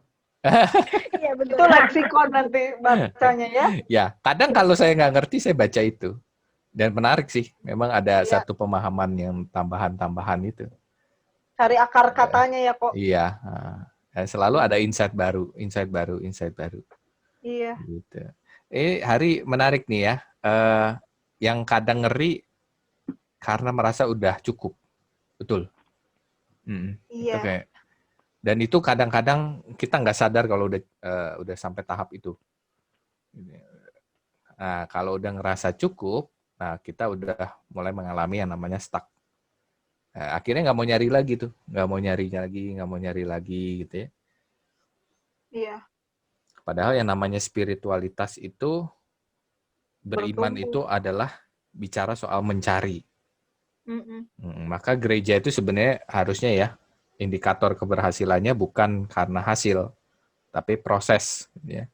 Iya betul. Itu leksikon nanti bacanya ya. Ya, kadang kalau saya nggak ngerti, saya baca itu. Dan menarik sih, memang ada satu pemahaman yang tambahan-tambahan itu. Cari akar katanya ya kok. Iya, selalu ada insight baru. Iya. Gitu. Hari menarik nih ya. Yang kadang ngeri karena merasa udah cukup, betul. Iya. Okay. Dan itu kadang-kadang kita nggak sadar kalau udah sampai tahap itu. Nah, kalau udah ngerasa cukup, nah kita udah mulai mengalami yang namanya stuck. Nah, akhirnya nggak mau nyari lagi tuh, nggak mau nyari lagi gitu ya. Iya. Padahal yang namanya spiritualitas itu, beriman itu adalah bicara soal mencari. Maka gereja itu sebenarnya harusnya ya, indikator keberhasilannya bukan karena hasil, tapi proses. Ya.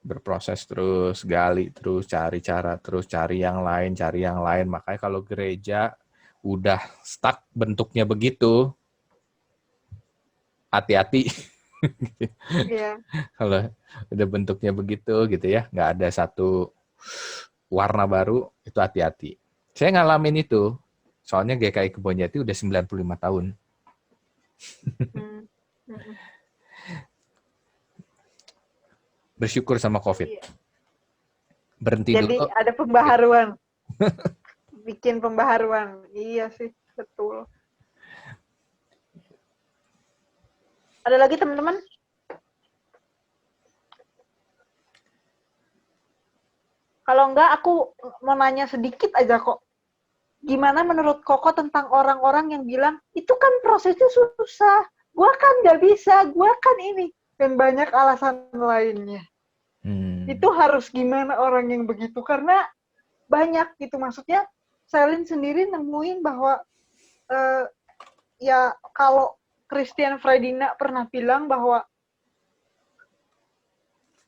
Berproses terus, gali terus, cari cara, terus cari yang lain. Makanya kalau gereja udah stuck bentuknya begitu, hati-hati. Kalau udah bentuknya begitu gitu ya, nggak ada satu warna baru, itu hati-hati. Saya ngalamin itu, soalnya GKI Kebonjati udah 95 tahun. Bersyukur sama COVID. Berhenti jadi dulu. Jadi ada pembaharuan. Bikin pembaharuan. Iya sih, betul. Ada lagi teman-teman? Kalau enggak, aku mau nanya sedikit aja kok. Gimana menurut Koko tentang orang-orang yang bilang, itu kan prosesnya susah, gua kan nggak bisa, gua kan ini. Dan banyak alasan lainnya. Itu harus gimana orang yang begitu? Karena banyak gitu, maksudnya Selin sendiri nemuin bahwa ya kalau Christian Freidina pernah bilang bahwa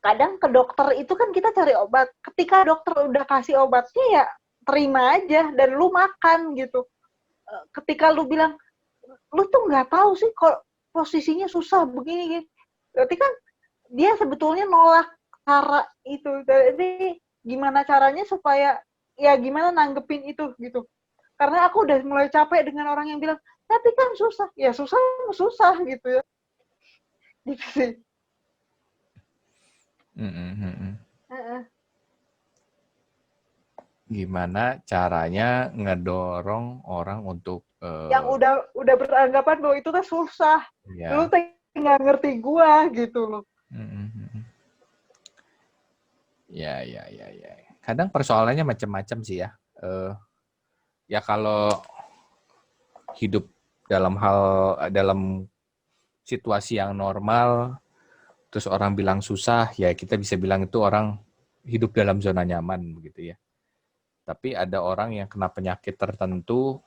kadang ke dokter itu kan kita cari obat. Ketika dokter udah kasih obatnya ya terima aja dan lu makan gitu. Ketika lu bilang lu tuh nggak tahu sih kok posisinya susah begini gitu. Berarti kan dia sebetulnya nolak cara itu. Jadi gimana caranya supaya ya gimana nanggepin itu gitu. Karena aku udah mulai capek dengan orang yang bilang tapi kan susah. Ya susah gitu ya. Gitu sih. Gimana caranya ngedorong orang untuk yang udah beranggapan bahwa itu tuh susah. Lu tuh nggak ngerti gua gitu loh. Ya. Kadang persoalannya macam-macam sih ya. Ya kalau hidup dalam situasi yang normal, terus orang bilang susah, ya kita bisa bilang itu orang hidup dalam zona nyaman begitu ya. Tapi ada orang yang kena penyakit tertentu,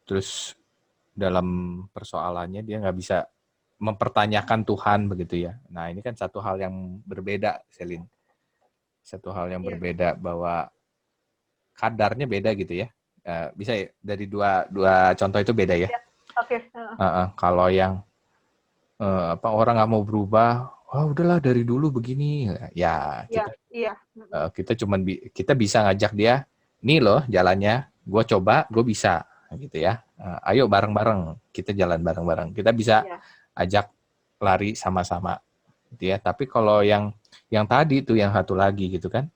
terus dalam persoalannya dia nggak bisa mempertanyakan Tuhan begitu ya. Nah ini kan satu hal yang berbeda, Selin. Satu hal yang Iya. berbeda bahwa kadarnya beda gitu ya. Bisa ya, dari dua contoh itu beda ya. Oke. Kalau yang orang nggak mau berubah, udahlah dari dulu begini, ya Iya. kita bisa ngajak dia, nih loh jalannya, gue coba, gue bisa, gitu ya. Ayo bareng-bareng, kita jalan bareng-bareng. Kita bisa Iya. ajak lari sama-sama, gitu ya. Tapi kalau yang tadi tuh yang satu lagi gitu kan,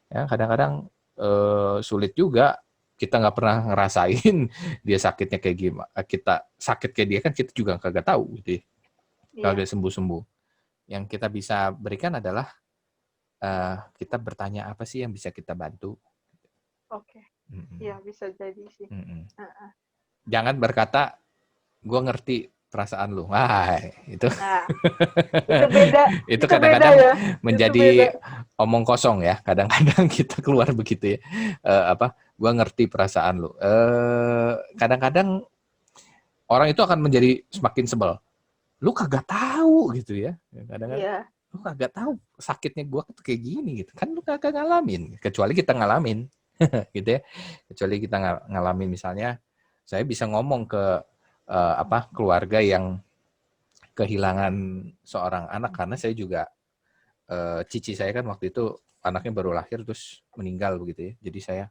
ya kadang-kadang sulit juga. Kita nggak pernah ngerasain dia sakitnya kayak gimana. Kita sakit kayak dia kan kita juga kagak tahu gitu ya. Kalau dia sembuh-sembuh. Yang kita bisa berikan adalah kita bertanya apa sih yang bisa kita bantu. Oke. Iya, bisa jadi sih. Jangan berkata, gue ngerti perasaan lu. Wah, itu. Nah, itu beda. Itu kadang-kadang beda ya. menjadi omong kosong ya. Kadang-kadang kita keluar begitu ya. Gue ngerti perasaan lu. Kadang-kadang orang itu akan menjadi semakin sebel. Lu kagak tahu gitu ya. Kadang-kadang lu kagak tahu sakitnya gue tuh kayak gini gitu. Kan lu kagak ngalamin. Kecuali kita ngalamin. Gitu ya. Kecuali kita ngalamin misalnya, saya bisa ngomong ke keluarga yang kehilangan seorang anak, karena saya juga cici saya kan waktu itu anaknya baru lahir terus meninggal begitu ya. Jadi saya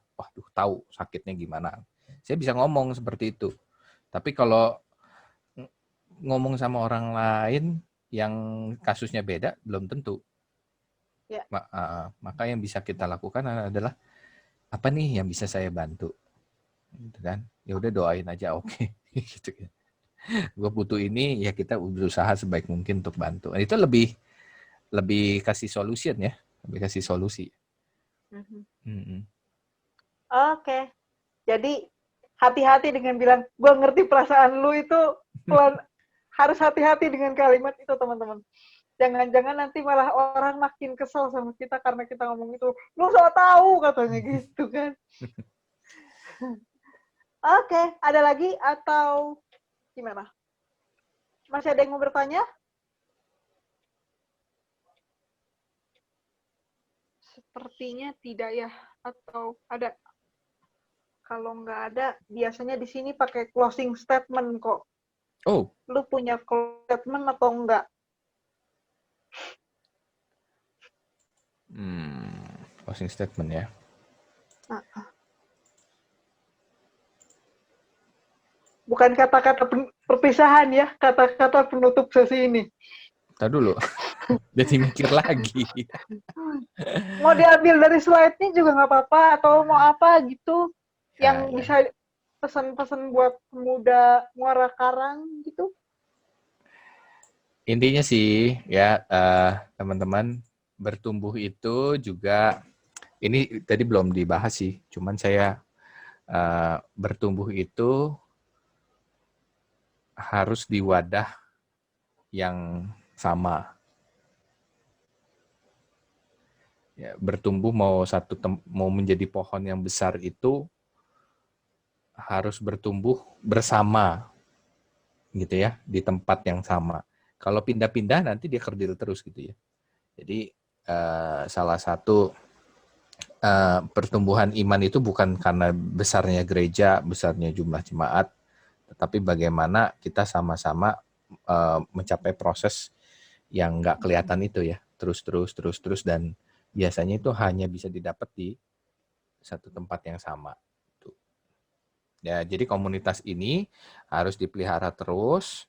tahu sakitnya gimana. Saya bisa ngomong seperti itu. Tapi kalau ngomong sama orang lain yang kasusnya beda, belum tentu. Ya. Maka yang bisa kita lakukan adalah apa nih yang bisa saya bantu, gitu kan? Ya udah doain aja, oke. Gitu kan. Gue butuh ini, ya kita berusaha sebaik mungkin untuk bantu. Itu lebih kasih solution ya, lebih kasih solusi. Oke. Jadi hati-hati dengan bilang gue ngerti perasaan lu itu, harus hati-hati dengan kalimat itu, teman-teman. Jangan-jangan nanti malah orang makin kesel sama kita karena kita ngomong itu. Lu so tahu katanya gitu kan. Oke, ada lagi atau gimana? Masih ada yang mau bertanya? Sepertinya tidak ya. Atau ada? Kalau nggak ada, biasanya di sini pakai closing statement kok. Oh. Lu punya closing statement atau enggak? Closing statement ya. Bukan kata-kata perpisahan ya, kata-kata penutup sesi ini. Tadi dulu. Jadi mikir lagi. Mau diambil dari slide-nya juga nggak apa-apa, atau mau apa gitu. Yang bisa pesan-pesan buat pemuda Muara Karang gitu. Intinya sih ya, teman-teman, bertumbuh itu juga, ini tadi belum dibahas sih, cuman saya bertumbuh itu harus di wadah yang sama. Ya, bertumbuh mau menjadi pohon yang besar itu harus bertumbuh bersama, gitu ya, di tempat yang sama. Kalau pindah-pindah nanti dia kerdil terus gitu ya. Jadi salah satu pertumbuhan iman itu bukan karena besarnya gereja, besarnya jumlah jemaat, tetapi bagaimana kita sama-sama mencapai proses yang nggak kelihatan itu ya, terus, dan biasanya itu hanya bisa didapat di satu tempat yang sama. Ya, jadi komunitas ini harus dipelihara terus.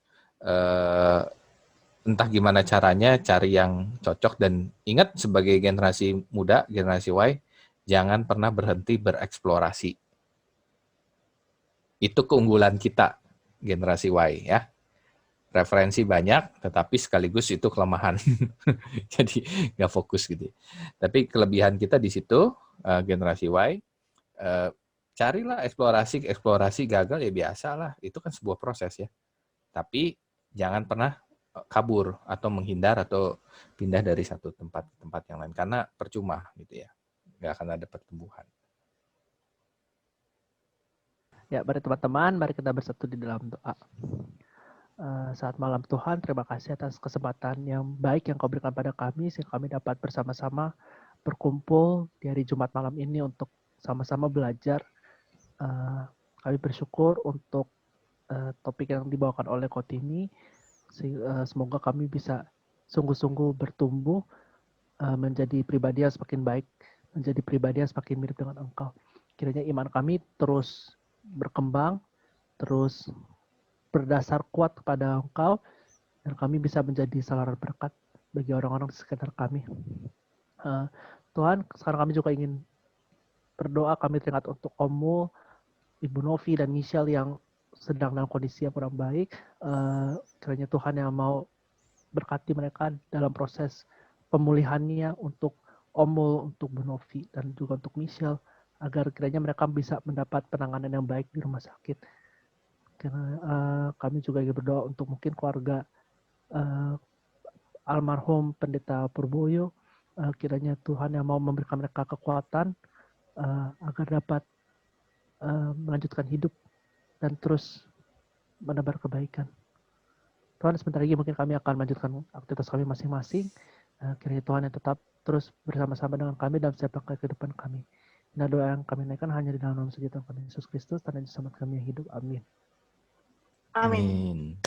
Entah gimana caranya, cari yang cocok, dan ingat sebagai generasi muda, generasi Y, jangan pernah berhenti bereksplorasi. Itu keunggulan kita, generasi Y ya. referensi banyak, tetapi sekaligus itu kelemahan. Jadi nggak fokus gitu. Tapi kelebihan kita di situ, generasi Y, carilah eksplorasi gagal ya biasalah. Itu kan sebuah proses ya. Tapi jangan pernah kabur atau menghindar atau pindah dari satu tempat ke tempat yang lain. Karena percuma gitu ya. Nggak akan ada pertumbuhan. Ya, mari teman-teman, mari kita bersatu di dalam doa. Saat malam Tuhan, terima kasih atas kesempatan yang baik yang Kau berikan pada kami, sehingga kami dapat bersama-sama berkumpul di hari Jumat malam ini untuk sama-sama belajar. Kami bersyukur untuk topik yang dibawakan oleh Kotini. Semoga kami bisa sungguh-sungguh bertumbuh menjadi pribadi yang semakin baik, menjadi pribadi yang semakin mirip dengan Engkau. Kiranya iman kami terus berkembang, terus berdasar kuat kepada Engkau, dan kami bisa menjadi saluran berkat bagi orang-orang di sekitar kami. Tuhan, sekarang kami juga ingin berdoa, kami teringat untuk Omu, Ibu Novi, dan Michelle yang sedang dalam kondisi yang kurang baik. Kiranya Tuhan yang mau berkati mereka dalam proses pemulihannya untuk Omu, untuk Bu Novi, dan juga untuk Michelle, agar kiranya mereka bisa mendapat penanganan yang baik di rumah sakit. Karena kami juga ingin berdoa untuk mungkin keluarga almarhum Pendeta Purboyo, kiranya Tuhan yang mau memberikan mereka kekuatan agar dapat melanjutkan hidup dan terus menebar kebaikan. Tuhan, sebentar lagi mungkin kami akan melanjutkan aktivitas kami masing-masing. Kiranya Tuhan yang tetap terus bersama-sama dengan kami dalam setiap langkah kehidupan kami. Nah, doa yang kami naikkan hanya di dalam nama suci Tuhan kami Yesus Kristus, Tuhan dan Selamat kami yang hidup. Amin. Amin. Amin.